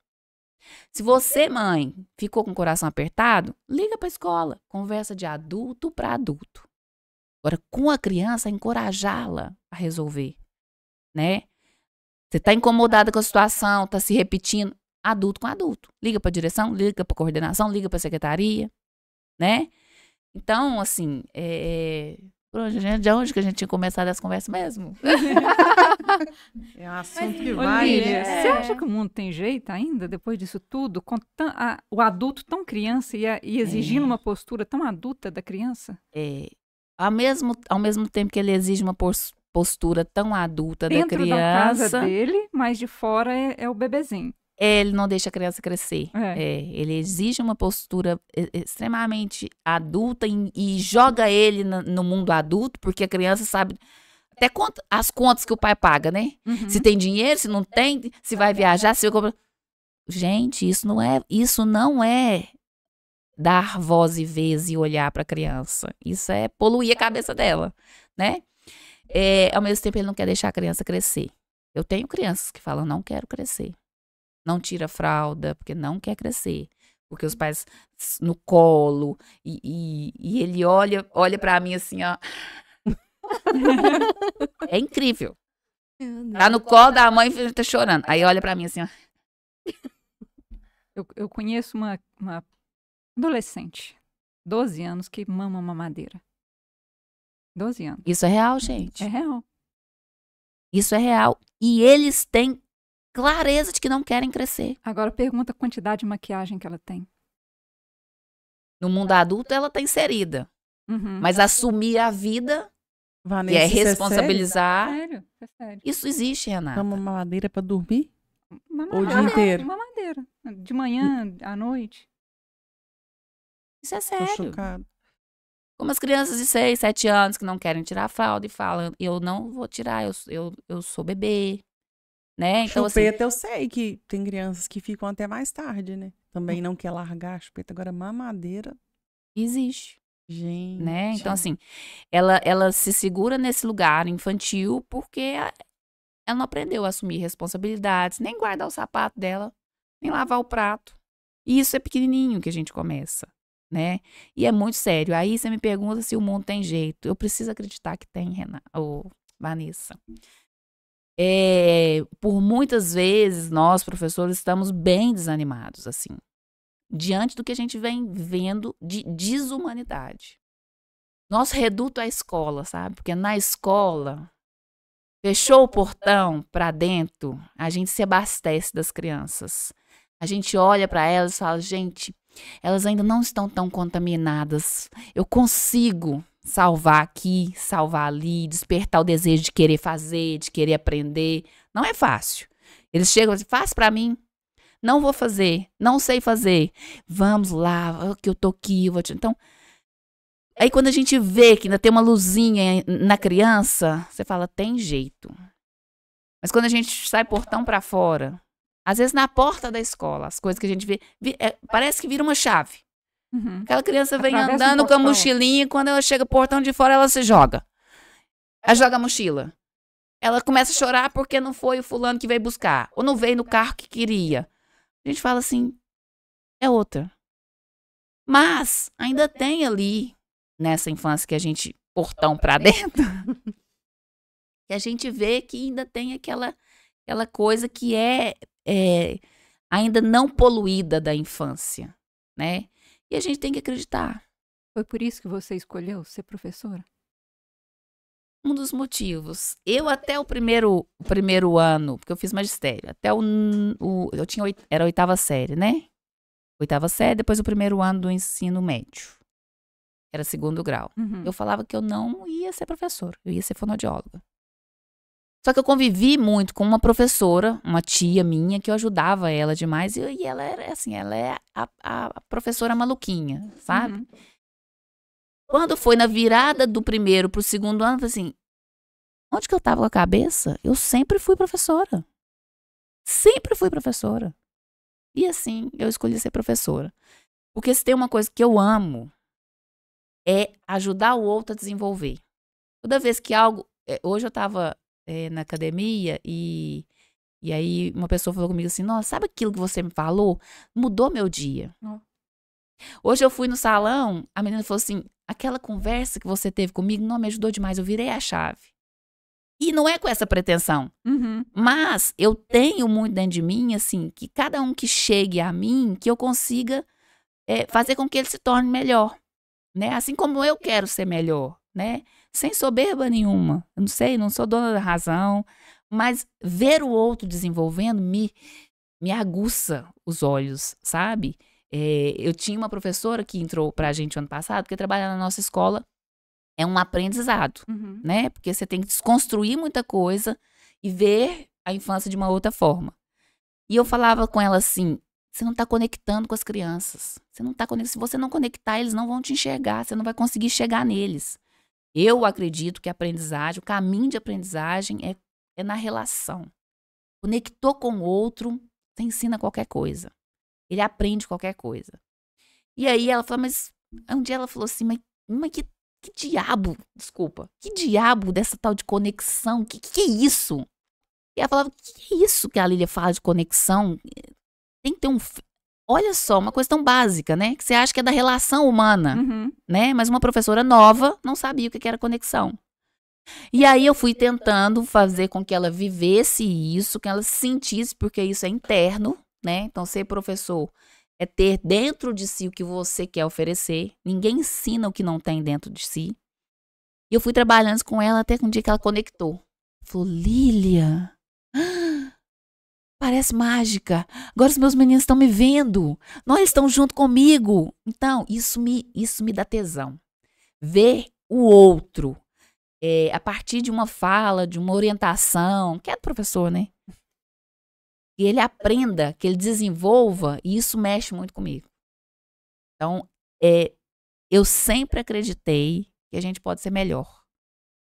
Se você, mãe, ficou com o coração apertado, liga para a escola. Conversa de adulto para adulto. Agora, com a criança, encorajá-la a resolver, né? Você está incomodada com a situação, está se repetindo, adulto com adulto. Liga para a direção, liga para a coordenação, liga para a secretaria, né? Então, assim, de onde que a gente tinha começado essa conversa mesmo? É um assunto que Ô, vai, Lília, né? você acha que o mundo tem jeito ainda, depois disso tudo? Com o adulto tão criança e exigindo uma postura tão adulta da criança? Ao mesmo tempo que ele exige uma postura tão adulta da Dentro criança, da casa dele, mas de fora é o bebezinho. ele não deixa a criança crescer. É. Ele exige uma postura extremamente adulta e joga ele no mundo adulto, porque a criança sabe até as contas que o pai paga, né? Uhum. Se tem dinheiro, se não tem, se vai viajar, se vai comprar. Gente, isso não é dar voz e vez e olhar para a criança. Isso é poluir a cabeça dela, né? Ao mesmo tempo, ele não quer deixar a criança crescer. Eu tenho crianças que falam, não quero crescer. Não tira fralda, porque não quer crescer. Porque os pais no colo, e ele olha para mim assim, ó. É incrível. Tá no colo da mãe e tá chorando. Aí olha para mim assim, ó. Eu conheço uma adolescente, 12 anos, que mama mamadeira. 12 anos. Isso é real, gente. É real. Isso é real. E eles têm clareza de que não querem crescer. Agora pergunta a quantidade de maquiagem que ela tem. No mundo adulto, ela tá inserida. Uhum. Mas assumir a vida, Vanessa, que é isso sério? responsabilizar, Sério, é sério. isso existe, Renata. Toma mamadeira pra dormir? Mamadeira, O dia inteiro? Mamadeira. De manhã, à noite. Isso é Tô sério. chocada. Como as crianças de 6, 7 anos que não querem tirar a fralda e falam, eu não vou tirar, eu sou bebê. Né? Então, assim, Chupeta, eu sei que tem crianças que ficam até mais tarde, né? Também não quer largar a chupeta. Agora, mamadeira, existe. gente. Né? Então, assim, ela se segura nesse lugar infantil porque ela não aprendeu a assumir responsabilidades, nem guardar o sapato dela, nem lavar o prato. E isso é pequenininho que a gente começa, né? E é muito sério. Aí você me pergunta se o mundo tem jeito. Eu preciso acreditar que tem, Vanessa. Por muitas vezes, nós, professores, estamos bem desanimados, assim, diante do que a gente vem vendo de desumanidade. Nosso reduto é a escola, sabe? Porque na escola, fechou o portão para dentro, a gente se abastece das crianças. A gente olha para elas e fala, gente, elas ainda não estão tão contaminadas. Eu consigo salvar aqui, salvar ali, despertar o desejo de querer fazer, de querer aprender. Não é fácil. Eles chegam e dizem, faz para mim. Não vou fazer, não sei fazer. Vamos lá, que eu tô aqui. Então, aí quando a gente vê que ainda tem uma luzinha na criança, você fala, tem jeito. Mas quando a gente sai portão para fora, às vezes na porta da escola, as coisas que a gente vê parece que vira uma chave. Uhum. Aquela criança vem Atravessa andando um com a portão. mochilinha e quando ela chega portão de fora, ela se joga. Ela joga a mochila. Ela começa a chorar porque não foi o fulano que veio buscar. Ou não veio no carro que queria. A gente fala assim, é outra. Mas ainda tem ali, nessa infância que a gente, portão pra dentro, que a gente vê que ainda tem aquela coisa que é ainda não poluída da infância, né? E a gente tem que acreditar. Foi por isso que você escolheu ser professora? Um dos motivos. Eu até o primeiro ano, porque eu fiz magistério, até eu tinha, era a 8ª série, né? 8ª série, depois o primeiro ano do ensino médio. Era 2º grau. Uhum. Eu falava que eu não ia ser professora, eu ia ser fonoaudióloga. Só que eu convivi muito com uma professora, uma tia minha, que eu ajudava ela demais. E ela era assim, ela é a professora maluquinha, sabe? Uhum. Quando foi na virada do primeiro pro 2º ano, eu falei assim, onde que eu tava com a cabeça? Eu sempre fui professora. Sempre fui professora. E assim, eu escolhi ser professora. Porque se tem uma coisa que eu amo, é ajudar o outro a desenvolver. Toda vez que algo... Hoje eu tava na academia e aí uma pessoa falou comigo assim, nossa, sabe aquilo que você me falou? Mudou meu dia. Oh. Hoje eu fui no salão, a menina falou assim, aquela conversa que você teve comigo não me ajudou demais, eu virei a chave. E não é com essa pretensão. Uhum. Mas eu tenho muito dentro de mim, assim, que cada um que chegue a mim, que eu consiga fazer com que ele se torne melhor, né? Assim como eu quero ser melhor, né? Sem soberba nenhuma. Eu não sei, não sou dona da razão, mas ver o outro desenvolvendo me aguça os olhos, sabe? Eu tinha uma professora que entrou pra gente ano passado, porque trabalhar na nossa escola é um aprendizado, Uhum. né? Porque você tem que desconstruir muita coisa e ver a infância de uma outra forma. E eu falava com ela assim, você não está conectando com as crianças. Se você não conectar, eles não vão te enxergar, você não vai conseguir chegar neles. Eu acredito que a aprendizagem, o caminho de aprendizagem é na relação. Conectou com o outro, você ensina qualquer coisa. Ele aprende qualquer coisa. E aí ela falou, mas um dia ela falou assim, mas que diabo, desculpa, que diabo dessa tal de conexão? Que é isso? E ela falava, que é isso que a Lília fala de conexão? Tem que ter olha só, uma questão básica, né? Que você acha que é da relação humana, Uhum. né? Mas uma professora nova não sabia o que era conexão. E aí eu fui tentando fazer com que ela vivesse isso, que ela sentisse, porque isso é interno, né? Então, ser professor é ter dentro de si o que você quer oferecer. Ninguém ensina o que não tem dentro de si. E eu fui trabalhando com ela até que um dia que ela conectou. Falou, Lília, parece mágica. Agora os meus meninos estão me vendo. Nós estão junto comigo. Então, isso me dá tesão. Ver o outro a partir de uma fala, de uma orientação, que é do professor, né? Que ele aprenda, que ele desenvolva, e isso mexe muito comigo. Então, eu sempre acreditei que a gente pode ser melhor.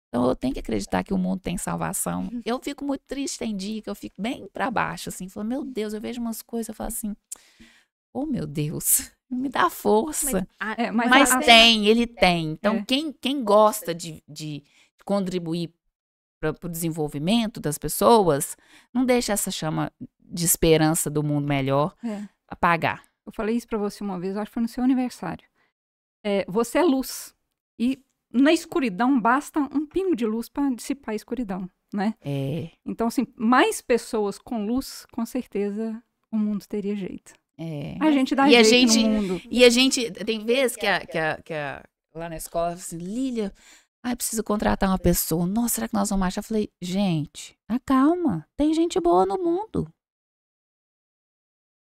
Então, eu tenho que acreditar que o mundo tem salvação. Eu fico muito triste, tem dia que eu fico bem pra baixo, assim, falando, meu Deus, eu vejo umas coisas, eu falo assim, oh, meu Deus, me dá força. Mas ele tem. Então, quem gosta de contribuir para o desenvolvimento das pessoas, não deixa essa chama de esperança do mundo melhor apagar. Eu falei isso para você uma vez, acho que foi no seu aniversário. Você é luz. E na escuridão basta um pingo de luz para dissipar a escuridão, né? Então, assim, mais pessoas com luz, com certeza o mundo teria jeito. A gente dá jeito no mundo. E a gente, tem vezes que lá na escola, assim, Lília, preciso contratar uma pessoa. Nossa, será que nós vamos achar? Eu falei, gente, acalma. Tem gente boa no mundo.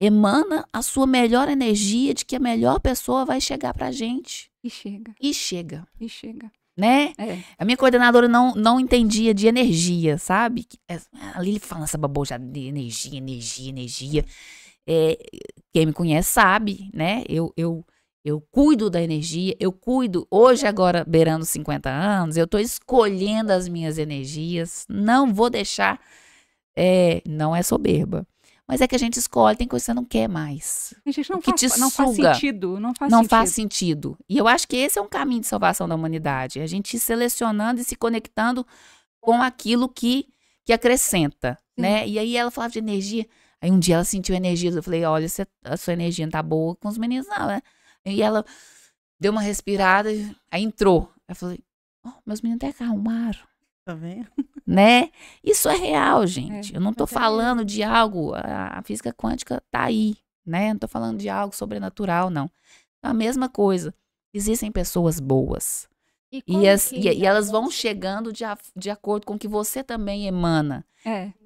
Emana a sua melhor energia de que a melhor pessoa vai chegar pra gente. E chega. Né? A minha coordenadora não entendia de energia, sabe? A Lília fala essa baboja de energia. Quem me conhece sabe, né? Eu cuido da energia, hoje agora beirando 50 anos, eu tô escolhendo as minhas energias, não vou deixar, não é soberba, mas é que a gente escolhe, tem coisa que você não quer mais. A gente não faz sentido. E eu acho que esse é um caminho de salvação da humanidade, a gente ir selecionando e se conectando com aquilo que acrescenta, né? E aí ela falava de energia, aí um dia ela sentiu energia, eu falei, olha, a sua energia não tá boa com os meninos não, né? E ela deu uma respirada, aí entrou. Eu falei, meus meninos até acalmaram. Tá vendo? Né? Isso é real, gente. Eu não tô mas é falando de algo, a física quântica tá aí, né? Eu não tô falando de algo sobrenatural, não. É a mesma coisa. Existem pessoas boas. E E elas vão chegando de acordo com o que você também emana.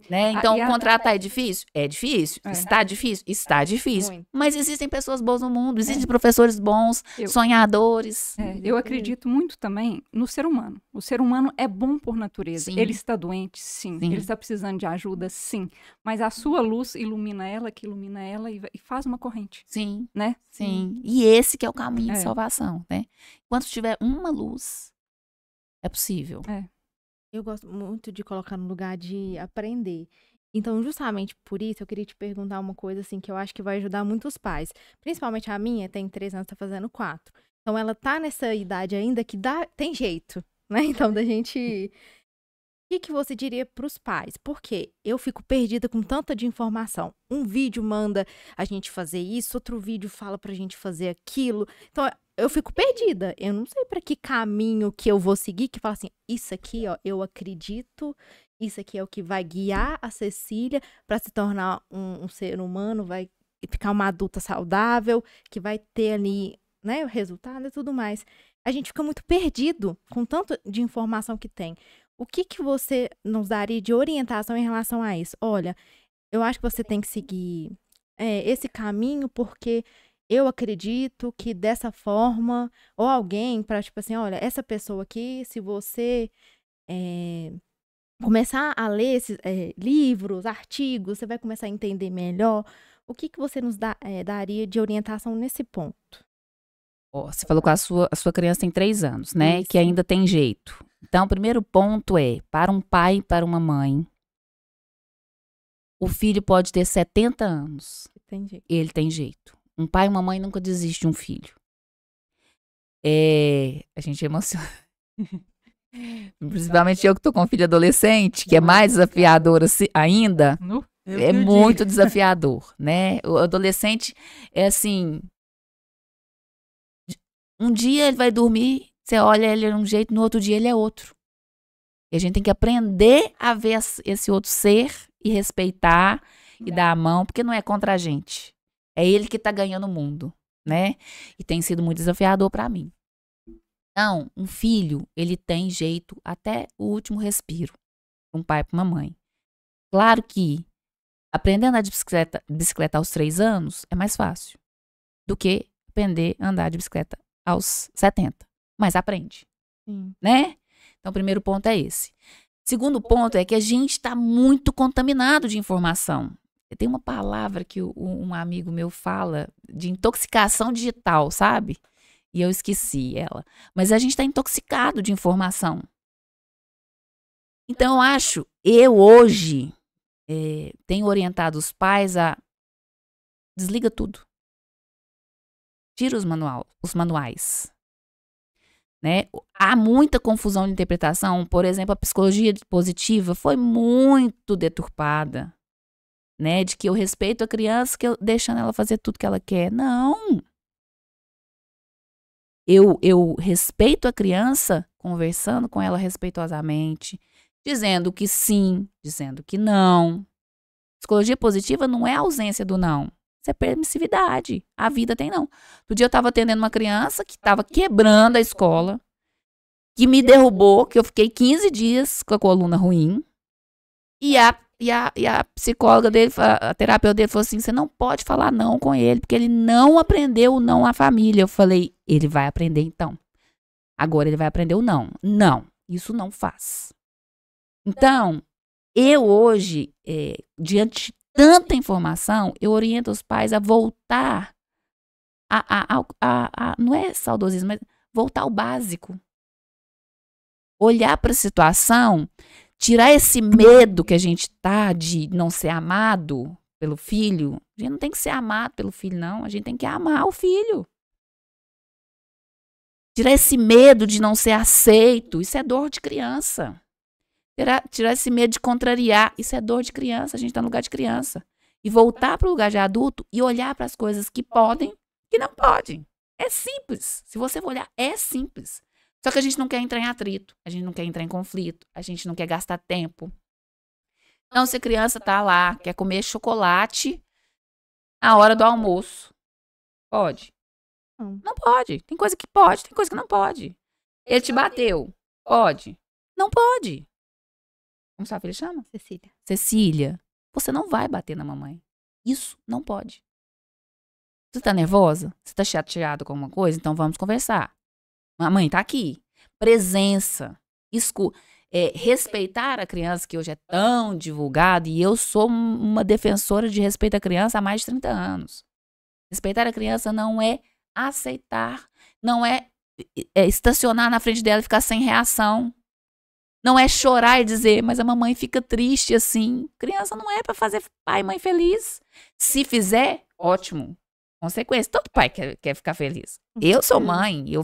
Né? Então, contratar é difícil? É difícil. Está difícil? Está difícil. Muito. Mas existem pessoas boas no mundo, existem professores bons, sonhadores. Eu acredito muito também no ser humano. O ser humano é bom por natureza. Sim. Ele está doente, sim. Ele está precisando de ajuda, sim. Mas a sua luz ilumina ela, que ilumina ela e faz uma corrente. Sim. Né? Sim. E esse que é o caminho de salvação, né? Enquanto tiver uma luz, é possível. Eu gosto muito de colocar no lugar de aprender. Então, justamente por isso, eu queria te perguntar uma coisa, assim, que eu acho que vai ajudar muitos pais. Principalmente a minha, tem 3 anos, tá fazendo 4. Então, ela tá nessa idade ainda que tem jeito, né? Então, da gente... O que você diria pros pais? Porque eu fico perdida com tanta de informação. Um vídeo manda a gente fazer isso, outro vídeo fala pra gente fazer aquilo. Então, eu fico perdida. Eu não sei para que caminho que eu vou seguir, que fala assim, isso aqui, ó, eu acredito, isso aqui é o que vai guiar a Cecília para se tornar um ser humano, vai ficar uma adulta saudável, que vai ter ali, né, o resultado e tudo mais. A gente fica muito perdido com tanto de informação que tem. O que você nos daria de orientação em relação a isso? Olha, eu acho que você tem que seguir esse caminho porque eu acredito que dessa forma, ou alguém para, tipo assim, olha, essa pessoa aqui, se você começar a ler esses livros, artigos, você vai começar a entender melhor. O que você nos daria de orientação nesse ponto? Você falou que a sua criança tem 3 anos, né? Isso. Que ainda tem jeito. Então, o primeiro ponto é, para um pai e para uma mãe, o filho pode ter 70 anos. Entendi. Ele tem jeito. Um pai e uma mãe nunca desiste de um filho. A gente emociona. Principalmente eu que tô com um filho adolescente, que é mais desafiador ainda. É muito desafiador, né? O adolescente é assim... Um dia ele vai dormir, você olha ele de um jeito, no outro dia ele é outro. E a gente tem que aprender a ver esse outro ser e respeitar e dar a mão, porque não é contra a gente. É ele que tá ganhando o mundo, né? E tem sido muito desafiador para mim. Então, um filho, ele tem jeito até o último respiro. Um pai para uma mãe. Claro que aprender a andar de bicicleta aos 3 anos é mais fácil do que aprender a andar de bicicleta aos 70. Mas aprende. Sim. Né? Então, o primeiro ponto é esse. Segundo ponto é que a gente está muito contaminado de informação. Tem uma palavra que um amigo meu fala de intoxicação digital, sabe? E eu esqueci ela. Mas a gente está intoxicado de informação. Então, eu hoje tenho orientado os pais a desliga tudo. Tira os manuais. Né? Há muita confusão de interpretação. Por exemplo, a psicologia positiva foi muito deturpada. Né? De que eu respeito a criança, que eu deixando ela fazer tudo que ela quer. Não. Eu respeito a criança conversando com ela respeitosamente, dizendo que sim, dizendo que não. Psicologia positiva não é a ausência do não. Isso é permissividade. A vida tem não. Outro dia eu estava atendendo uma criança que estava quebrando a escola, que me derrubou, que eu fiquei 15 dias com a coluna ruim. E a psicóloga dele, a terapeuta dele falou assim, você não pode falar não com ele, porque ele não aprendeu o não à família. Eu falei, ele vai aprender então. Agora ele vai aprender o não. Não, isso não faz. Então, eu hoje, diante de tanta informação, eu oriento os pais a voltar não é saudosismo, mas voltar ao básico. Olhar para a situação, tirar esse medo que a gente tá de não ser amado pelo filho. A gente não tem que ser amado pelo filho, não. A gente tem que amar o filho. Tirar esse medo de não ser aceito. Isso é dor de criança. Tirar esse medo de contrariar. Isso é dor de criança. A gente tá no lugar de criança. E voltar para o lugar de adulto e olhar para as coisas que podem e que não podem. É simples. Se você for olhar, é simples. Só que a gente não quer entrar em atrito, a gente não quer entrar em conflito, a gente não quer gastar tempo. Então, se a criança tá lá, quer comer chocolate na hora do almoço, pode? Não pode. Tem coisa que pode, tem coisa que não pode. Ele te bateu, pode? Não pode. Como sua filha chama? Cecília. Cecília, você não vai bater na mamãe. Isso não pode. Você tá nervosa? Você tá chateado com alguma coisa? Então vamos conversar. Mamãe tá aqui. Presença. Respeitar a criança, que hoje é tão divulgado, e eu sou uma defensora de respeito à criança há mais de 30 anos. Respeitar a criança não é aceitar, não é estacionar na frente dela e ficar sem reação. Não é chorar e dizer, mas a mamãe fica triste assim. Criança não é pra fazer pai e mãe feliz. Se fizer, ótimo. Consequência. Todo pai quer ficar feliz. Eu sou mãe, eu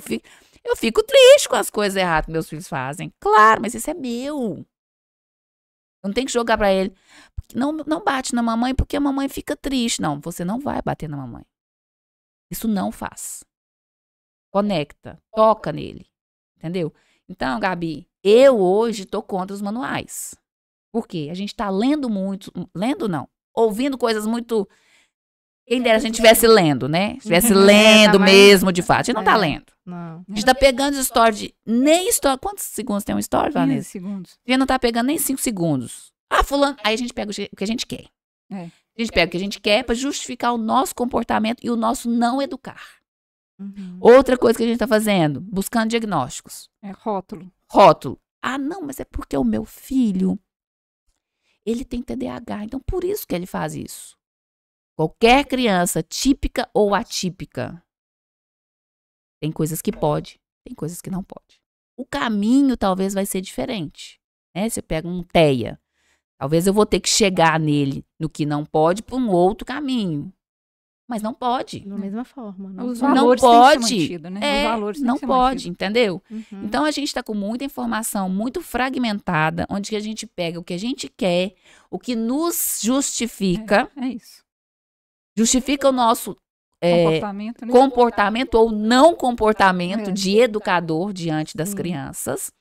fico triste com as coisas erradas que meus filhos fazem. Claro, mas isso é meu. Eu não tenho que jogar pra ele. Não bate na mamãe porque a mamãe fica triste. Não, você não vai bater na mamãe. Isso não faz. Conecta, toca nele. Entendeu? Então, Gabi, eu hoje tô contra os manuais. Por quê? A gente tá lendo muito, lendo não, ouvindo coisas muito... Quem dera a gente estivesse lendo, né? Estivesse lendo mesmo, de fato. A gente não tá lendo. Não. A gente tá pegando story nem story. Quantos segundos tem um story, 15 Vanessa? segundos. A gente não tá pegando nem 5 segundos. Ah, fulano. Aí a gente pega o que a gente quer. É. A gente pega o que a gente quer pra justificar o nosso comportamento e o nosso não educar. Outra coisa que a gente tá fazendo, buscando diagnósticos. É rótulo. Rótulo. Ah, não, mas é porque o meu filho, ele tem TDAH, então por isso que ele faz isso. Qualquer criança, típica ou atípica, tem coisas que pode, tem coisas que não pode. O caminho talvez vai ser diferente, né? Você pega um TEA, talvez eu vou ter que chegar nele no que não pode por um outro caminho. Mas não pode. Da mesma forma. Os Não valores pode. têm que ser mantidos, né? Os valores têm Não que ser pode, mantidos. entendeu? Uhum. Então a gente está com muita informação, muito fragmentada, onde que a gente pega o que a gente quer, o que nos justifica, É isso. justifica o nosso Comportamento, né? comportamento ou não comportamento É. de educador diante das Sim. crianças.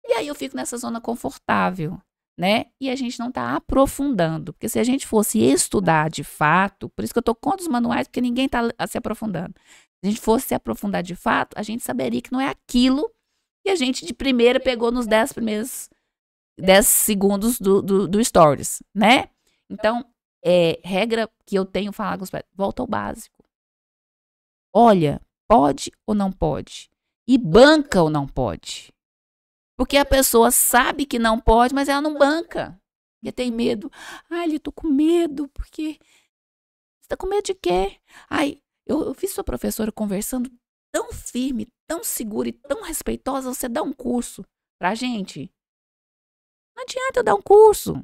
E aí eu fico nessa zona confortável, né? E a gente não está aprofundando. Porque se a gente fosse estudar de fato, por isso que eu estou contra os manuais, porque ninguém está se aprofundando. Se a gente fosse se aprofundar de fato, a gente saberia que não é aquilo que a gente de primeira pegou nos 10 primeiros 10 segundos do Stories, né? Então, regra que eu tenho falar com os pais, volta ao básico. Olha, pode ou não pode? E banca ou não pode? Porque a pessoa sabe que não pode, mas ela não banca. Porque tem medo. Ai, eu tô com medo, porque... Você tá com medo de quê? Ai, eu vi sua professora conversando tão firme, tão segura e tão respeitosa, você dá um curso pra gente? Não adianta eu dar um curso.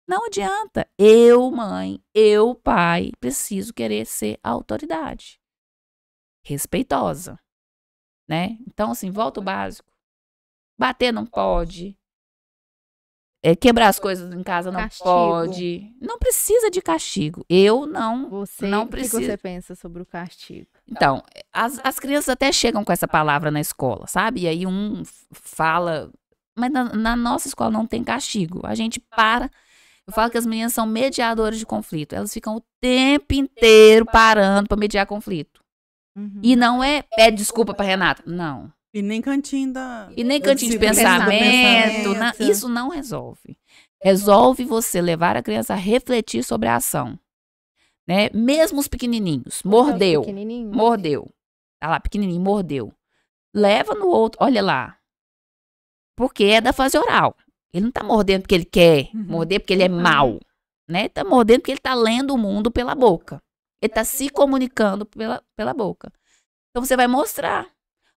Não adianta. Eu, mãe, eu, pai, preciso querer ser a autoridade. Respeitosa, né? Então, assim, volta o básico. Bater não pode. Quebrar as coisas em casa não Castigo. pode. Não precisa de castigo. Eu não Não preciso. O que você pensa sobre o castigo? Então, as crianças até chegam com essa palavra na escola, sabe? E aí um fala... Mas na nossa escola não tem castigo. A gente para... Eu falo que as meninas são mediadoras de conflito. Elas ficam o tempo inteiro parando para mediar conflito. Uhum. E não pede desculpa para Renata. Não. E nem cantinho E nem cantinho de disciplina, pensamento. pensamento. Isso não resolve. Resolve você levar a criança a refletir sobre a ação. Né? Mesmo os pequenininhos. Mordeu. Pequenininho. Mordeu. Tá lá, pequenininho, mordeu. Leva no outro. Olha lá. Porque é da fase oral. Ele não tá mordendo porque ele quer. Morder porque ele é mau. Né? Tá mordendo porque ele tá lendo o mundo pela boca. Ele tá se comunicando pela boca. Então você vai mostrar.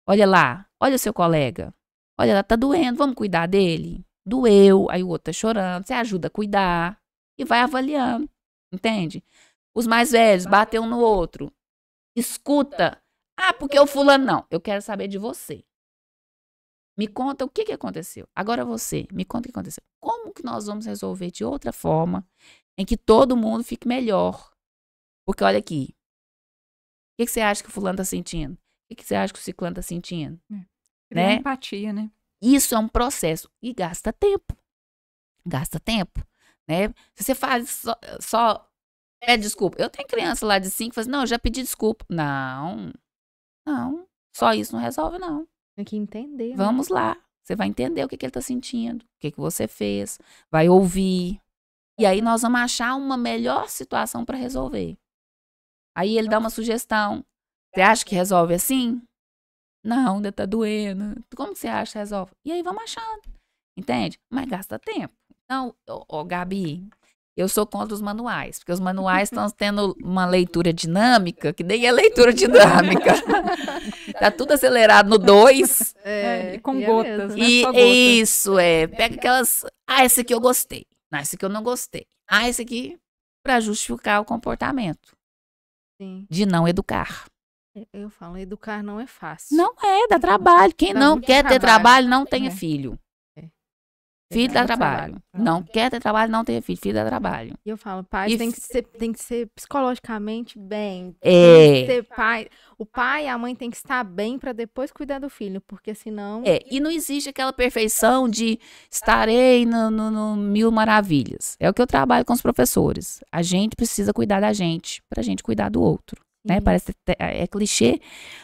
Olha lá, olha o seu colega. Olha lá, tá doendo, vamos cuidar dele. Doeu, aí o outro tá chorando. Você ajuda a cuidar e vai avaliando, entende? Os mais velhos batem um no outro. Escuta. Ah, porque o fulano não. Eu quero saber de você. Me conta o que aconteceu. Agora você, me conta o que aconteceu. Como que nós vamos resolver de outra forma em que todo mundo fique melhor? Porque olha aqui. O que você acha que o fulano tá sentindo? O que você acha que o ciclano tá sentindo? Criar né? empatia, né? Isso é um processo e gasta tempo. Gasta tempo, né? Se você faz só pede desculpa. Eu tenho criança lá de 5 que fala assim, não, eu já pedi desculpa. Não, só isso não resolve, não. Tem que entender, né? Vamos lá. Você vai entender o que ele tá sentindo, o que você fez, vai ouvir. E aí nós vamos achar uma melhor situação para resolver. Aí ele dá uma sugestão. Você acha que resolve assim? Não, ainda tá doendo. Como que você acha que resolve? E aí vamos achando. Entende? Mas gasta tempo. Então, Gabi, eu sou contra os manuais, porque os manuais estão tendo uma leitura dinâmica, que nem é leitura dinâmica. Tá tudo acelerado no 2. E com e é gotas, mesmo. né? E Só gotas. isso, pega aquelas. Esse aqui eu gostei. Esse aqui eu não gostei. Esse aqui, pra justificar o comportamento. Sim. De não educar. Eu falo, educar não é fácil. Não dá trabalho. Quem Dá não muito quer ter trabalho. trabalho, não tenha É. filho. É. Filho Dá dá muito trabalho. Não quer ter trabalho, não tenha filho. Filho dá trabalho. E eu falo, pais E tem que ser psicologicamente bem. É. Tem que ser pai. O pai e a mãe tem que estar bem para depois cuidar do filho, porque senão. E não existe aquela perfeição de estarei no mil maravilhas. É o que eu trabalho com os professores. A gente precisa cuidar da gente, pra gente cuidar do outro. Né? Parece clichê,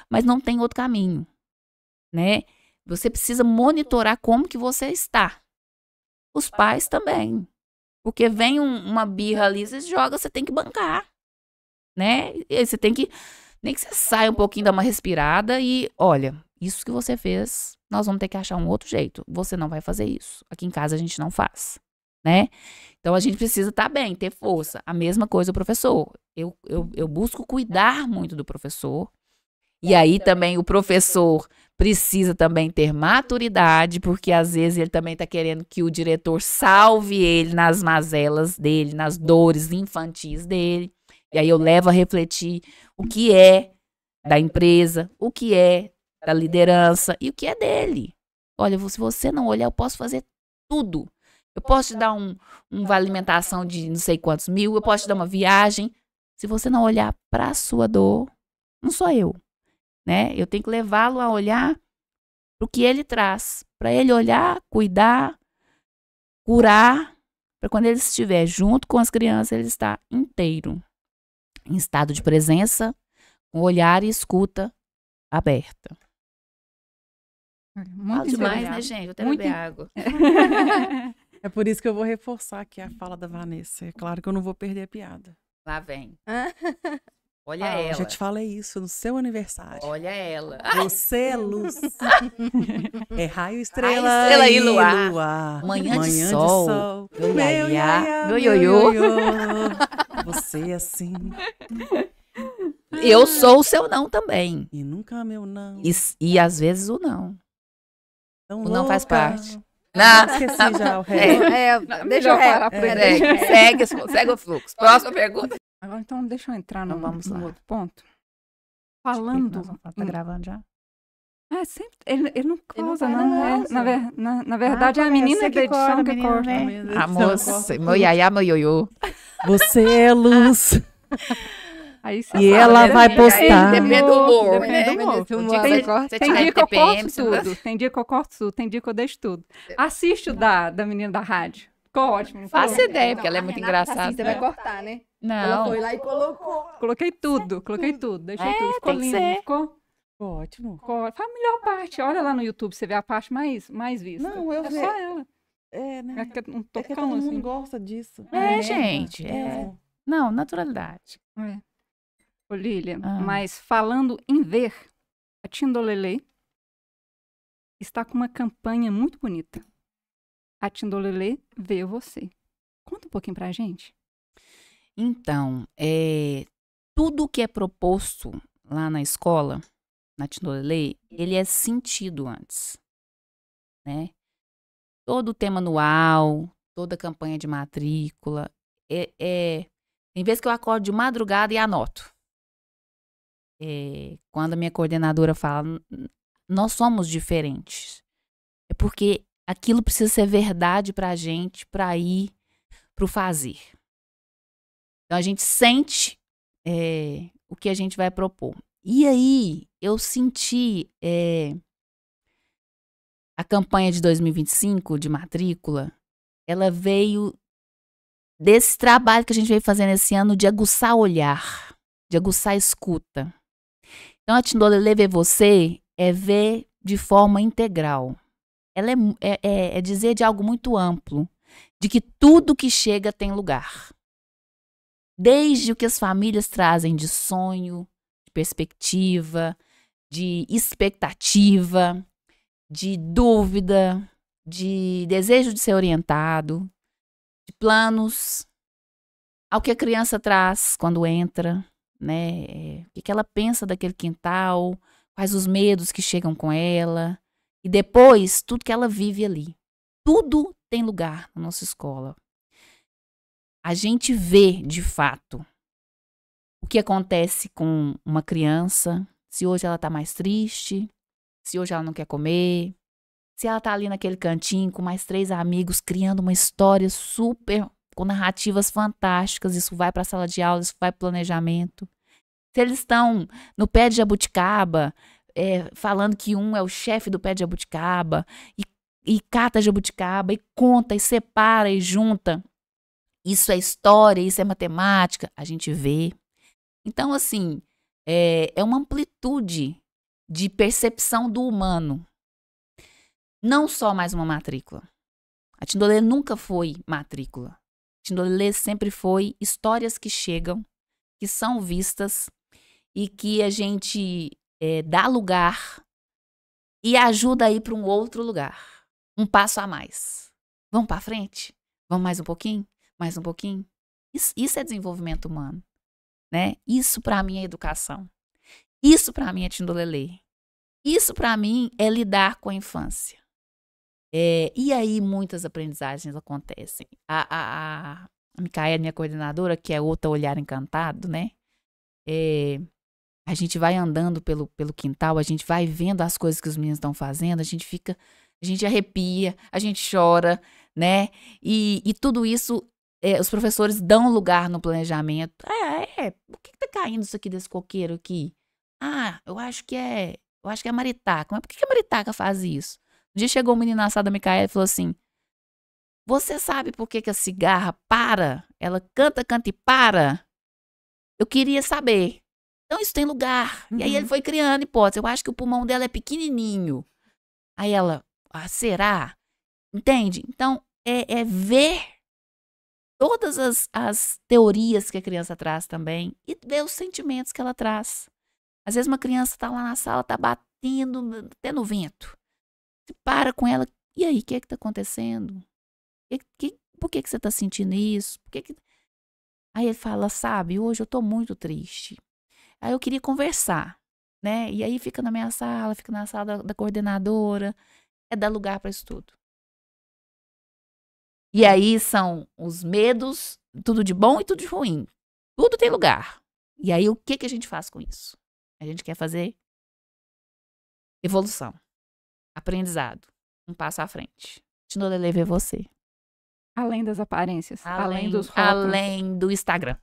mas não tem outro caminho, né? Você precisa monitorar como que você está. Os pais também. Porque vem uma birra ali, você joga, você tem que bancar, né? E você tem que, nem que você saia um pouquinho, dá uma respirada e, olha, isso que você fez, nós vamos ter que achar um outro jeito. Você não vai fazer isso. Aqui em casa a gente não faz, né? Então, a gente precisa estar bem, ter força. A mesma coisa o professor. Eu busco cuidar muito do professor. E aí também o professor precisa também ter maturidade, porque às vezes ele também está querendo que o diretor salve ele nas mazelas dele, nas dores infantis dele. E aí eu levo a refletir o que é da empresa, o que é da liderança e o que é dele. Olha, se você não olhar, eu posso fazer tudo. Eu posso te dar uma alimentação de não sei quantos mil, eu posso te dar uma viagem. Se você não olhar para a sua dor, não sou eu, né? Eu tenho que levá-lo a olhar para o que ele traz, para ele olhar, cuidar, curar, para quando ele estiver junto com as crianças, ele está inteiro, em estado de presença, com olhar e escuta aberta. Muito Falo demais, interessante. né, gente? Eu até Muito beber água. É por isso que eu vou reforçar aqui a fala da Vanessa. É claro que eu não vou perder a piada. Lá vem. Olha Eu ela. já te falei isso no seu aniversário. Olha ela. Você é luz. É raio, estrela, Estrela e luar. Manhã de de sol. sol. Meu Meu iaiá, iaiá, meu meu ioiô. ioiô. Você é assim. Eu sou o seu não também. E nunca meu não. E às vezes o não. Tão O não faz louca. parte. Esqueci já o resto. Deixa eu parar por aí. Segue o fluxo. Próxima pergunta. Agora, então, deixa eu entrar Então, vamos lá. no outro ponto. Nós Falando. vamos falar. Tá gravando já? Sempre, ele não causa, vai, não. não Na verdade, é a menina da edição que corta. A moça, meu iaiá, meu ioiô. Você é luz. Aí você E fala, ela né? vai Aí postar. Depende do humor, Depende né? do humor. Depende do Tem humor. dia que você Tem tiver dia que eu TPM, corto você vai- tudo. Tem dia que eu corto tudo. Tem dia que eu deixo tudo. Assiste o da menina da rádio. Ficou ótimo. não Faço ficou? ideia, porque ela é muito engraçada. Você vai cortar, né? Ela Não. foi lá e colocou. Coloquei tudo. Deixei É, tudo. Ficou tem que lindo. ser. Ficou. Ótimo. Foi a melhor parte. Olha lá no YouTube, você vê a parte mais vista. Não, eu é vi. só ela. É, né? É que um É que todo tocão mundo assim. gosta disso. É, Né? gente, Mesmo. Não, naturalidade. É. Ô, Lília, Ah. mas falando em ver, a Tindolelê está com uma campanha muito bonita. A Tindolelê vê você. Conta um pouquinho pra gente. Então, tudo que é proposto lá na escola, na Tindolelê, ele é sentido antes, né? Todo o tema anual, toda a campanha de matrícula, tem vezes que eu acordo de madrugada e anoto. Quando a minha coordenadora fala, nós somos diferentes. É porque aquilo precisa ser verdade pra gente, pra ir pro fazer. Então, a gente sente o que a gente vai propor. E aí, eu senti a campanha de 2025 de matrícula, ela veio desse trabalho que a gente veio fazendo esse ano de aguçar o olhar, de aguçar a escuta. Então, a Tindolelê Ver Você é ver de forma integral. Ela é dizer de algo muito amplo, de que tudo que chega tem lugar. Desde o que as famílias trazem de sonho, de perspectiva, de expectativa, de dúvida, de desejo de ser orientado, de planos, ao que a criança traz quando entra, né? O que ela pensa daquele quintal, quais os medos que chegam com ela, e depois tudo que ela vive ali. Tudo tem lugar na nossa escola. A gente vê, de fato, o que acontece com uma criança, se hoje ela está mais triste, se hoje ela não quer comer, se ela está ali naquele cantinho com mais 3 amigos, criando uma história super, com narrativas fantásticas, isso vai para a sala de aula, isso vai para o planejamento. Se eles estão no pé de jabuticaba, falando que um é o chefe do pé de jabuticaba, e cata jabuticaba, e conta, e separa, e junta. Isso é história, isso é matemática, a gente vê. Então, assim, é uma amplitude de percepção do humano. Não só mais uma matrícula. A Tindolelê nunca foi matrícula. A Tindolelê sempre foi histórias que chegam, que são vistas e que a gente dá lugar e ajuda a ir para um outro lugar. Um passo a mais. Vamos para frente? Vamos mais um pouquinho? Mais um pouquinho? Isso é desenvolvimento humano, né? Isso para mim é educação. Isso para mim é Tindolelê. Isso para mim é lidar com a infância. E aí muitas aprendizagens acontecem. A Micaela, minha coordenadora, que é outra Olhar Encantado, né? A gente vai andando pelo quintal, a gente vai vendo as coisas que os meninos estão fazendo, a gente arrepia, a gente chora, né? E tudo isso, os professores dão lugar no planejamento. Por que tá caindo isso aqui desse coqueiro aqui? Eu acho que é a maritaca. Mas por que a maritaca faz isso? Um dia chegou um menino na sala da Micaela e falou assim: você sabe por que a cigarra para? Ela canta e para? Eu queria saber. Então isso tem lugar. E aí ele foi criando hipótese. Eu acho que o pulmão dela é pequenininho. Aí ela, será? Entende? Então é ver todas as teorias que a criança traz também e ver os sentimentos que ela traz. Às vezes uma criança está lá na sala, está batendo até no vento. Você para com ela, e aí, o que está acontecendo? Por que você está sentindo isso? Aí ele fala, sabe, hoje eu estou muito triste. Aí eu queria conversar, né? E aí fica na minha sala, fica na sala da coordenadora, dar lugar para isso tudo. E aí são os medos, tudo de bom e tudo de ruim. Tudo tem lugar. E aí o que a gente faz com isso? A gente quer fazer evolução. Aprendizado. Um passo à frente. Tindolelê Ver Você. Além das aparências. Além dos rótulos. Além do Instagram.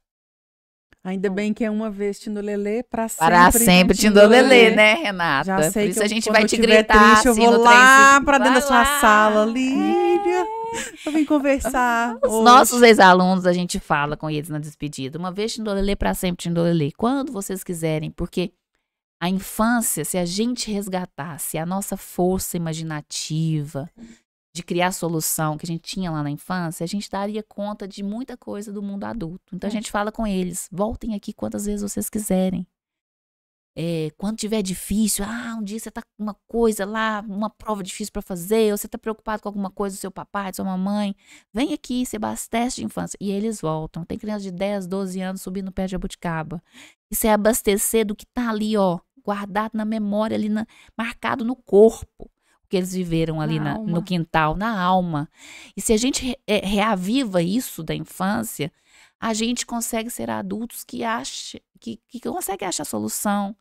Ainda bem que é uma vez Tindolelê, para sempre Tindolelê, né, Renata? Já sei por isso que a gente vai te gritar triste, assim, eu vou no lá para dentro vai da sua lá. sala, Lília. Eu vim conversar. Os hoje. nossos ex-alunos, a gente fala com eles na despedida. Uma vez Tindolelê, para sempre Tindolelê. Quando vocês quiserem, porque a infância, se a gente resgatasse a nossa força imaginativa de criar solução que a gente tinha lá na infância, a gente daria conta de muita coisa do mundo adulto. Então a gente fala com eles, voltem aqui quantas vezes vocês quiserem. Quando tiver difícil, um dia você tá com uma coisa lá, uma prova difícil para fazer, ou você tá preocupado com alguma coisa do seu papai, da sua mamãe, vem aqui, se abastece de infância. E eles voltam. Tem criança de 10, 12 anos subindo no pé de jabuticaba. Isso é abastecer do que tá ali, guardado na memória, ali marcado no corpo. Que eles viveram ali no quintal, na alma. E se a gente reaviva isso da infância, a gente consegue ser adultos que conseguem achar solução,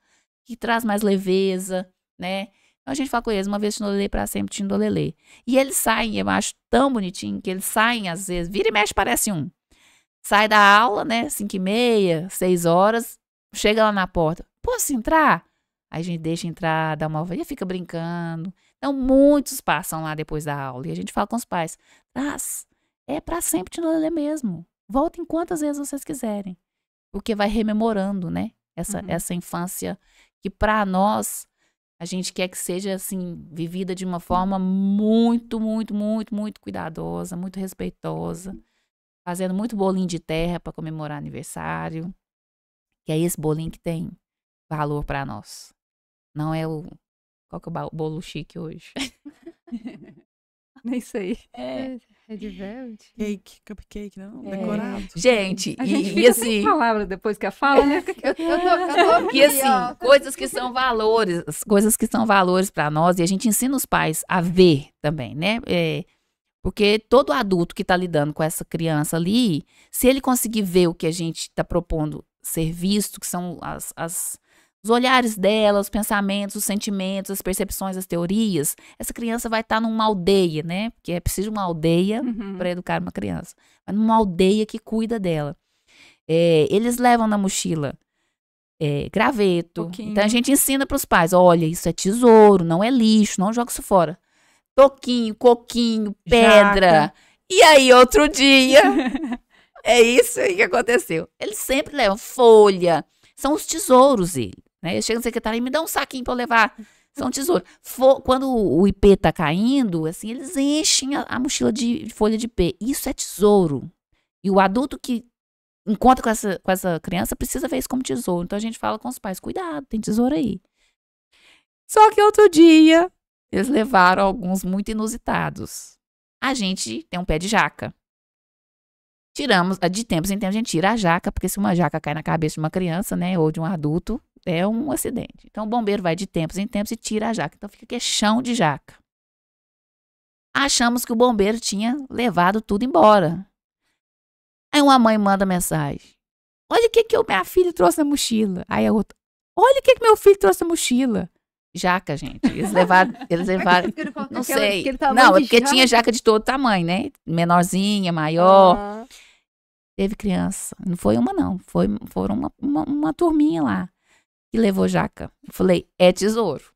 que traz mais leveza, né? Então a gente fala com eles, uma vez Tindolelê, para sempre Tindolelê. E eles saem, eu acho tão bonitinho, que eles saem às vezes, vira e mexe parece um. Sai da aula, né, 5h30, 6 horas, chega lá na porta. Posso entrar? Aí a gente deixa entrar, dá uma volta e fica brincando. Então, muitos passam lá depois da aula. E a gente fala com os pais, é pra sempre de Nolelê mesmo. Voltem quantas vezes vocês quiserem. Porque vai rememorando, né? Essa infância que pra nós, a gente quer que seja, assim, vivida de uma forma muito, muito, muito, muito cuidadosa, muito respeitosa. Fazendo muito bolinho de terra para comemorar aniversário. Que é esse bolinho que tem valor para nós. Não é o... Qual que é o bolo chique hoje? Nem sei. É de verde? Cake, cupcake, não? Decorado. Gente, A gente e fica assim... sem palavras depois que a fala, né? Eu tô aqui, E assim, ó. coisas que são valores para nós, e a gente ensina os pais a ver também, né? Porque todo adulto que está lidando com essa criança ali, se ele conseguir ver o que a gente está propondo ser visto, que são os olhares dela, os pensamentos, os sentimentos, as percepções, as teorias, essa criança vai estar numa aldeia, né? Porque é preciso uma aldeia para educar uma criança. Mas numa aldeia que cuida dela. Eles levam na mochila graveto. Toquinho. Então a gente ensina para os pais, olha, isso é tesouro, não é lixo, não joga isso fora. Toquinho, coquinho, pedra. Jaca. E aí, outro dia, é isso aí que aconteceu. Eles sempre levam folha. São os tesouros dele, né? Eles chegam na secretaria, me dá um saquinho para eu levar. São tesouros. Quando o IP tá caindo, assim, eles enchem a mochila de folha de IP. Isso é tesouro. E o adulto que encontra com essa criança precisa ver isso como tesouro. Então a gente fala com os pais, cuidado, tem tesouro aí. Só que outro dia, eles levaram alguns muito inusitados. A gente tem um pé de jaca. Tiramos, de tempos em tempos a gente tira a jaca, porque se uma jaca cai na cabeça de uma criança, né, ou de um adulto, é um acidente. Então o bombeiro vai de tempos em tempos e tira a jaca. Então fica aqui chão de jaca. Achamos que o bombeiro tinha levado tudo embora. Aí uma mãe manda mensagem. Olha o que minha filha trouxe na mochila. Aí a outra, olha o que meu filho trouxe na mochila. Jaca, gente. Eles levaram, não sei. Não, é porque tinha jaca de todo tamanho, né? Menorzinha, maior. Teve criança. Não foi uma, não. Foram uma turminha lá que levou jaca. Eu falei, é tesouro.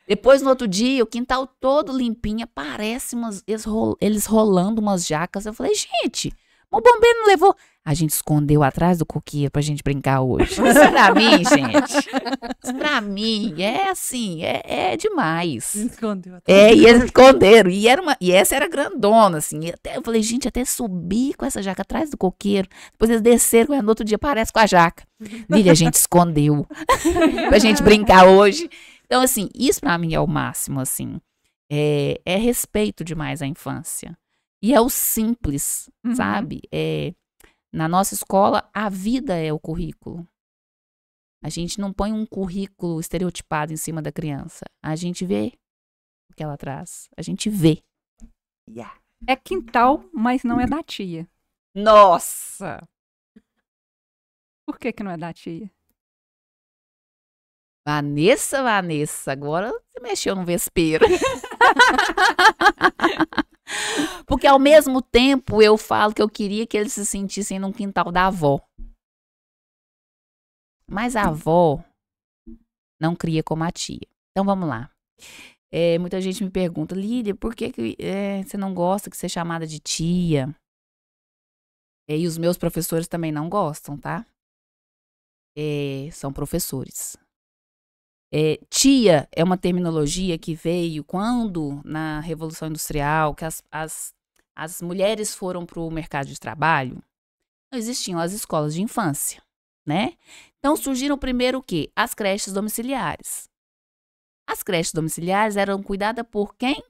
Depois, no outro dia, o quintal todo limpinho, aparece eles rolando umas jacas. Eu falei, gente, o bombeiro não levou. A gente escondeu atrás do coqueiro pra gente brincar hoje. Isso pra mim, gente. Isso pra mim é assim, é demais. Escondeu. E eles esconderam. E essa era grandona, assim. Eu falei, gente, até subir com essa jaca atrás do coqueiro. Depois eles desceram, no outro dia aparece com a jaca. Lília, a gente escondeu. Pra gente brincar hoje. Então, assim, isso pra mim é o máximo, assim. É respeito demais à infância. E é o simples, sabe? Na nossa escola, a vida é o currículo. A gente não põe um currículo estereotipado em cima da criança. A gente vê o que ela traz. A gente vê. Yeah. É quintal, mas não é da tia. Nossa! Por que não é da tia? Vanessa, agora você mexeu no vespeiro. Porque ao mesmo tempo eu falo que eu queria que eles se sentissem num quintal da avó. Mas a avó não cria como a tia. Então vamos lá. Muita gente me pergunta, Lília, por que você não gosta de ser chamada de tia? E os meus professores também não gostam, tá? São professores. Tia é uma terminologia que veio quando, na Revolução Industrial, que as mulheres foram para o mercado de trabalho, não existiam as escolas de infância, né? Então surgiram primeiro o quê? As creches domiciliares. As creches domiciliares eram cuidadas por quem?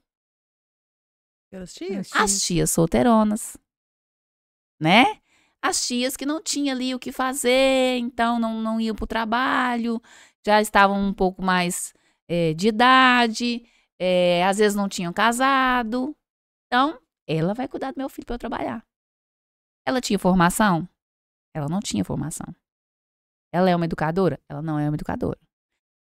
Pelas tias? As tias solteironas, né? As tias que não tinham ali o que fazer, então não iam para o trabalho, já estavam um pouco mais de idade, às vezes não tinham casado. Então, ela vai cuidar do meu filho para eu trabalhar. Ela tinha formação? Ela não tinha formação. Ela é uma educadora? Ela não é uma educadora.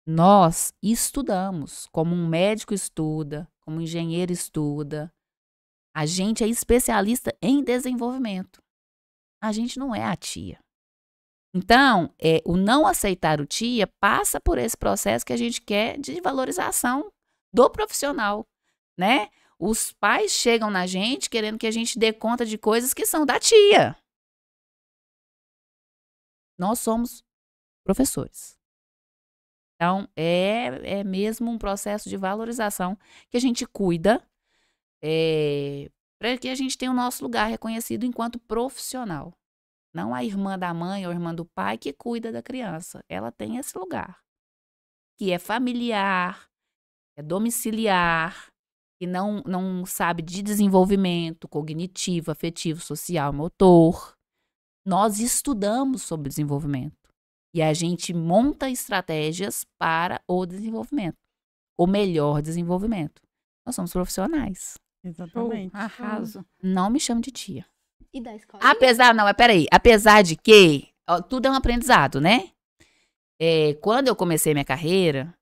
Nós estudamos, como um médico estuda, como um engenheiro estuda. A gente é especialista em desenvolvimento. A gente não é a tia. Então, o não aceitar o tia passa por esse processo que a gente quer de valorização do profissional, né? Os pais chegam na gente querendo que a gente dê conta de coisas que são da tia. Nós somos professores. Então, é mesmo um processo de valorização que a gente cuida para que a gente tenha o nosso lugar reconhecido enquanto profissional. Não a irmã da mãe ou a irmã do pai que cuida da criança. Ela tem esse lugar, que é familiar, é domiciliar, que não sabe de desenvolvimento cognitivo, afetivo, social, motor. Nós estudamos sobre desenvolvimento e a gente monta estratégias para o desenvolvimento, o melhor desenvolvimento. Nós somos profissionais. Exatamente. Arraso. Não me chame de tia. E da escola? Apesar de que tudo é um aprendizado, né? Quando eu comecei minha carreira,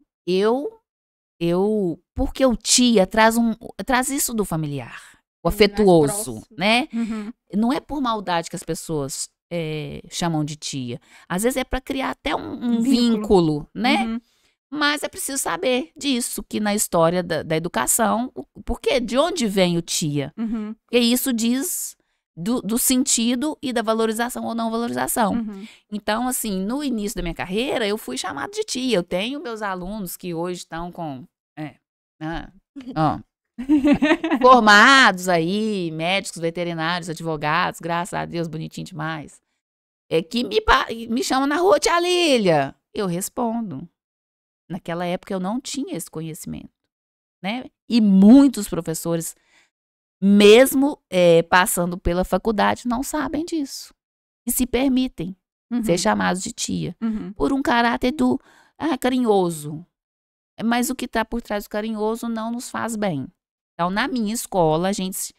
porque o tia traz isso do familiar, o afetuoso, né? Uhum. Não é por maldade que as pessoas chamam de tia. Às vezes é para criar até um vínculo, né? Uhum. Mas é preciso saber disso, que na história da educação, porque de onde vem o tia? Uhum. Porque isso diz do sentido e da valorização ou não valorização. Uhum. Então, assim, no início da minha carreira, eu fui chamada de tia. Eu tenho meus alunos que hoje estão com... formados aí, médicos, veterinários, advogados, graças a Deus, bonitinho demais. Que me chamam na rua, tia Lília. Eu respondo. Naquela época eu não tinha esse conhecimento, né? E muitos professores, mesmo passando pela faculdade, não sabem disso. E se permitem ser chamados de tia. Uhum. Por um caráter carinhoso. Mas o que está por trás do carinhoso não nos faz bem. Então, na minha escola, a gente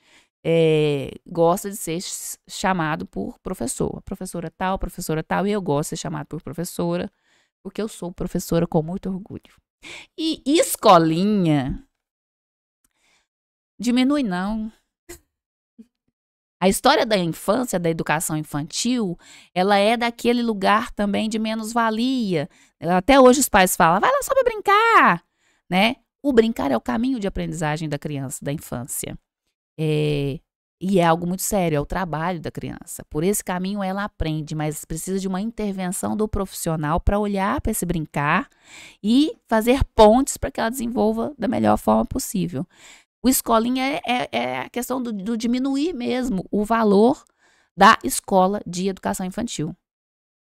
gosta de ser chamado por professor. Professora tal, e eu gosto de ser chamado por professora, porque eu sou professora com muito orgulho. E escolinha, diminui não. A história da infância, da educação infantil, ela é daquele lugar também de menos-valia. Até hoje os pais falam, vai lá só para brincar, né? O brincar é o caminho de aprendizagem da criança, da infância. E é algo muito sério, é o trabalho da criança. Por esse caminho ela aprende, mas precisa de uma intervenção do profissional para olhar para esse brincar e fazer pontes para que ela desenvolva da melhor forma possível. O escolinha é a questão do diminuir mesmo o valor da escola de educação infantil,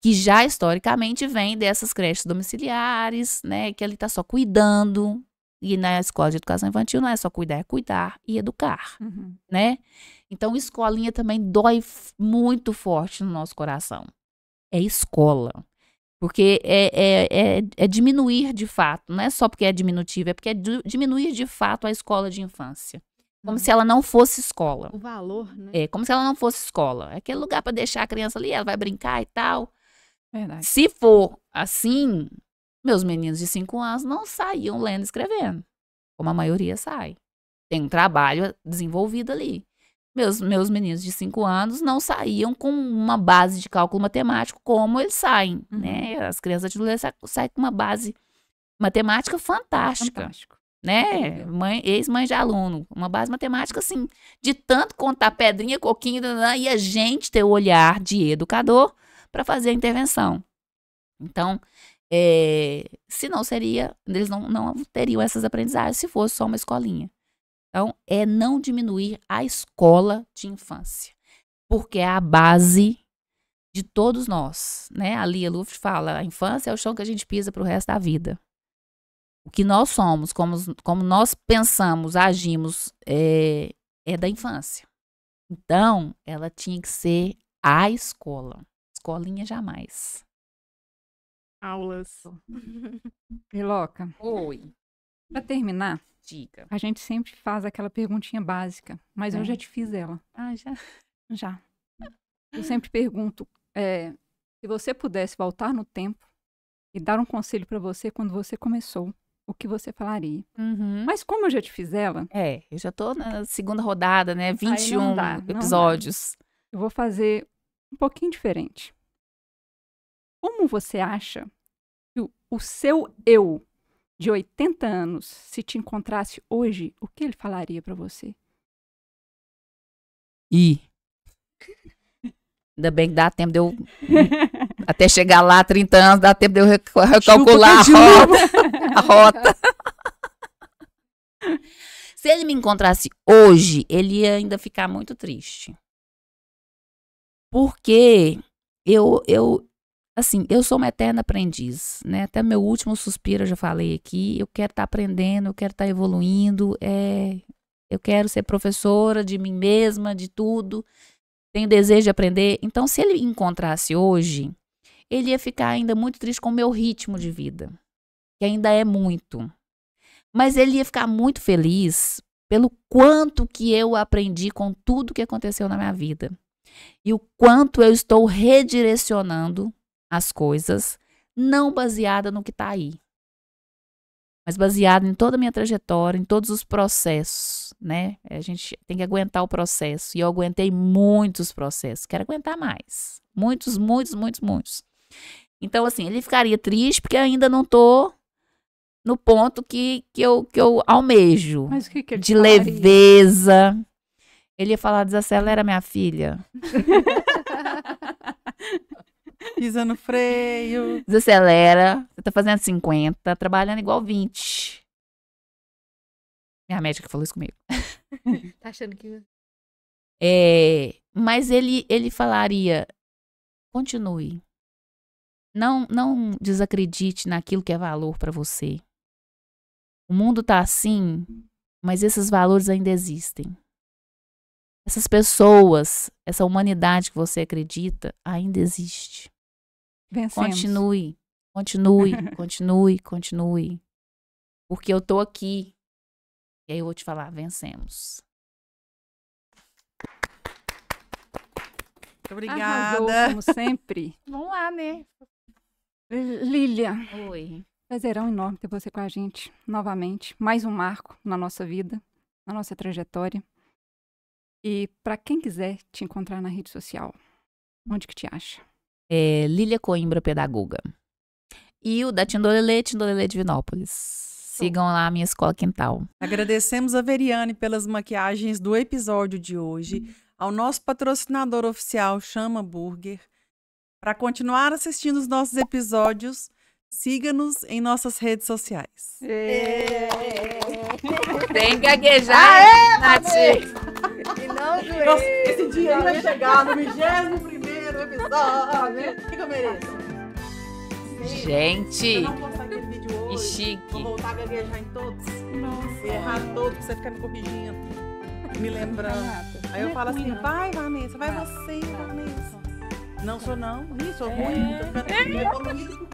que já historicamente vem dessas creches domiciliares, né, que ele está só cuidando. E na escola de educação infantil não é só cuidar, é cuidar e educar, né? Então, escolinha também dói muito forte no nosso coração. É escola. Porque é diminuir de fato, não é só porque é diminutivo, é porque é diminuir de fato a escola de infância. Como se ela não fosse escola. O valor, né? Como se ela não fosse escola. É aquele lugar para deixar a criança ali, ela vai brincar e tal. Verdade. Se for assim, meus meninos de 5 anos não saíam lendo e escrevendo, como a maioria sai. Tem um trabalho desenvolvido ali. Meus meninos de 5 anos não saíam com uma base de cálculo matemático como eles saem, né? As crianças de adolescência saem com uma base matemática fantástica, né? Ex-mãe de aluno. Uma base matemática, assim, de tanto contar pedrinha, coquinho, e a gente ter o olhar de educador para fazer a intervenção. Então, se não seria, eles não teriam essas aprendizagens se fosse só uma escolinha. Então, é não diminuir a escola de infância, porque é a base de todos nós, né? A Lia Luft fala, a infância é o chão que a gente pisa para o resto da vida. O que nós somos, como nós pensamos, agimos, é da infância. Então, ela tinha que ser a escola. Escolinha jamais. Aulas. Piloca, Oi. para terminar, Diga. a gente sempre faz aquela perguntinha básica, mas eu já te fiz ela. Ah, já? Já. Eu sempre pergunto, se você pudesse voltar no tempo e dar um conselho para você quando você começou, o que você falaria? Mas como eu já te fiz ela... eu já tô na segunda rodada, né? 21 não dá. episódios. Eu vou fazer um pouquinho diferente. como você acha que o seu eu de 80 anos, se te encontrasse hoje, o que ele falaria para você? Ainda bem que dá tempo de eu... Até chegar lá, 30 anos, dá tempo de eu recalcular a rota. Se ele me encontrasse hoje, ele ia ainda ficar muito triste. Porque eu sou uma eterna aprendiz, né? Até meu último suspiro, eu já falei aqui, eu quero estar aprendendo, eu quero estar evoluindo, eu quero ser professora de mim mesma, de tudo, tenho desejo de aprender. Então, se ele encontrasse hoje, ele ia ficar ainda muito triste com o meu ritmo de vida, que ainda é muito. Mas ele ia ficar muito feliz pelo quanto que eu aprendi com tudo que aconteceu na minha vida. E o quanto eu estou redirecionando as coisas, não baseada no que está aí, mas baseada em toda a minha trajetória, em todos os processos, né? A gente tem que aguentar o processo. E eu aguentei muitos processos. Quero aguentar mais. Muitos. Então, assim, ele ficaria triste porque ainda não estou no ponto que eu almejo. Mas o que ele de falaria? leveza. Ele ia falar, desacelera, minha filha. Pisa no freio. Desacelera. Você tá fazendo 50, tá trabalhando igual 20. Minha médica falou isso comigo. Tá achando que... Mas ele falaria, continue. Não desacredite naquilo que é valor para você. O mundo tá assim, mas esses valores ainda existem. Essas pessoas, essa humanidade que você acredita, ainda existe. Vencemos. Continue. Porque eu tô aqui. E aí eu vou te falar, vencemos. Muito obrigada. Arrasou, como sempre. Vamos lá, né? Lília, Oi. prazerão enorme ter você com a gente novamente. Mais um marco na nossa vida, na nossa trajetória. E para quem quiser te encontrar na rede social, onde que te acha? Lília Coimbra, pedagoga. E o da Tindolelê Divinópolis. Sigam lá a minha escola quintal. Agradecemos a Veriane pelas maquiagens do episódio de hoje, ao nosso patrocinador oficial, Chama Burger. Para continuar assistindo os nossos episódios, siga-nos em nossas redes sociais. Tem gaguejar, Nath. E não doer. Nossa, esse dia vai chegar no 21º episódio. O que eu mereço? Gente, Se eu não postar aquele vídeo que hoje, chique. vou voltar a gaguejar em todos. Nossa. E errar todos, pra você ficar me corrigindo, me lembrando. Aí eu falo assim, vai, Vanessa, vai você, Vanessa. Não sou não. Ih, sou ruim. Tô ficando evoluído.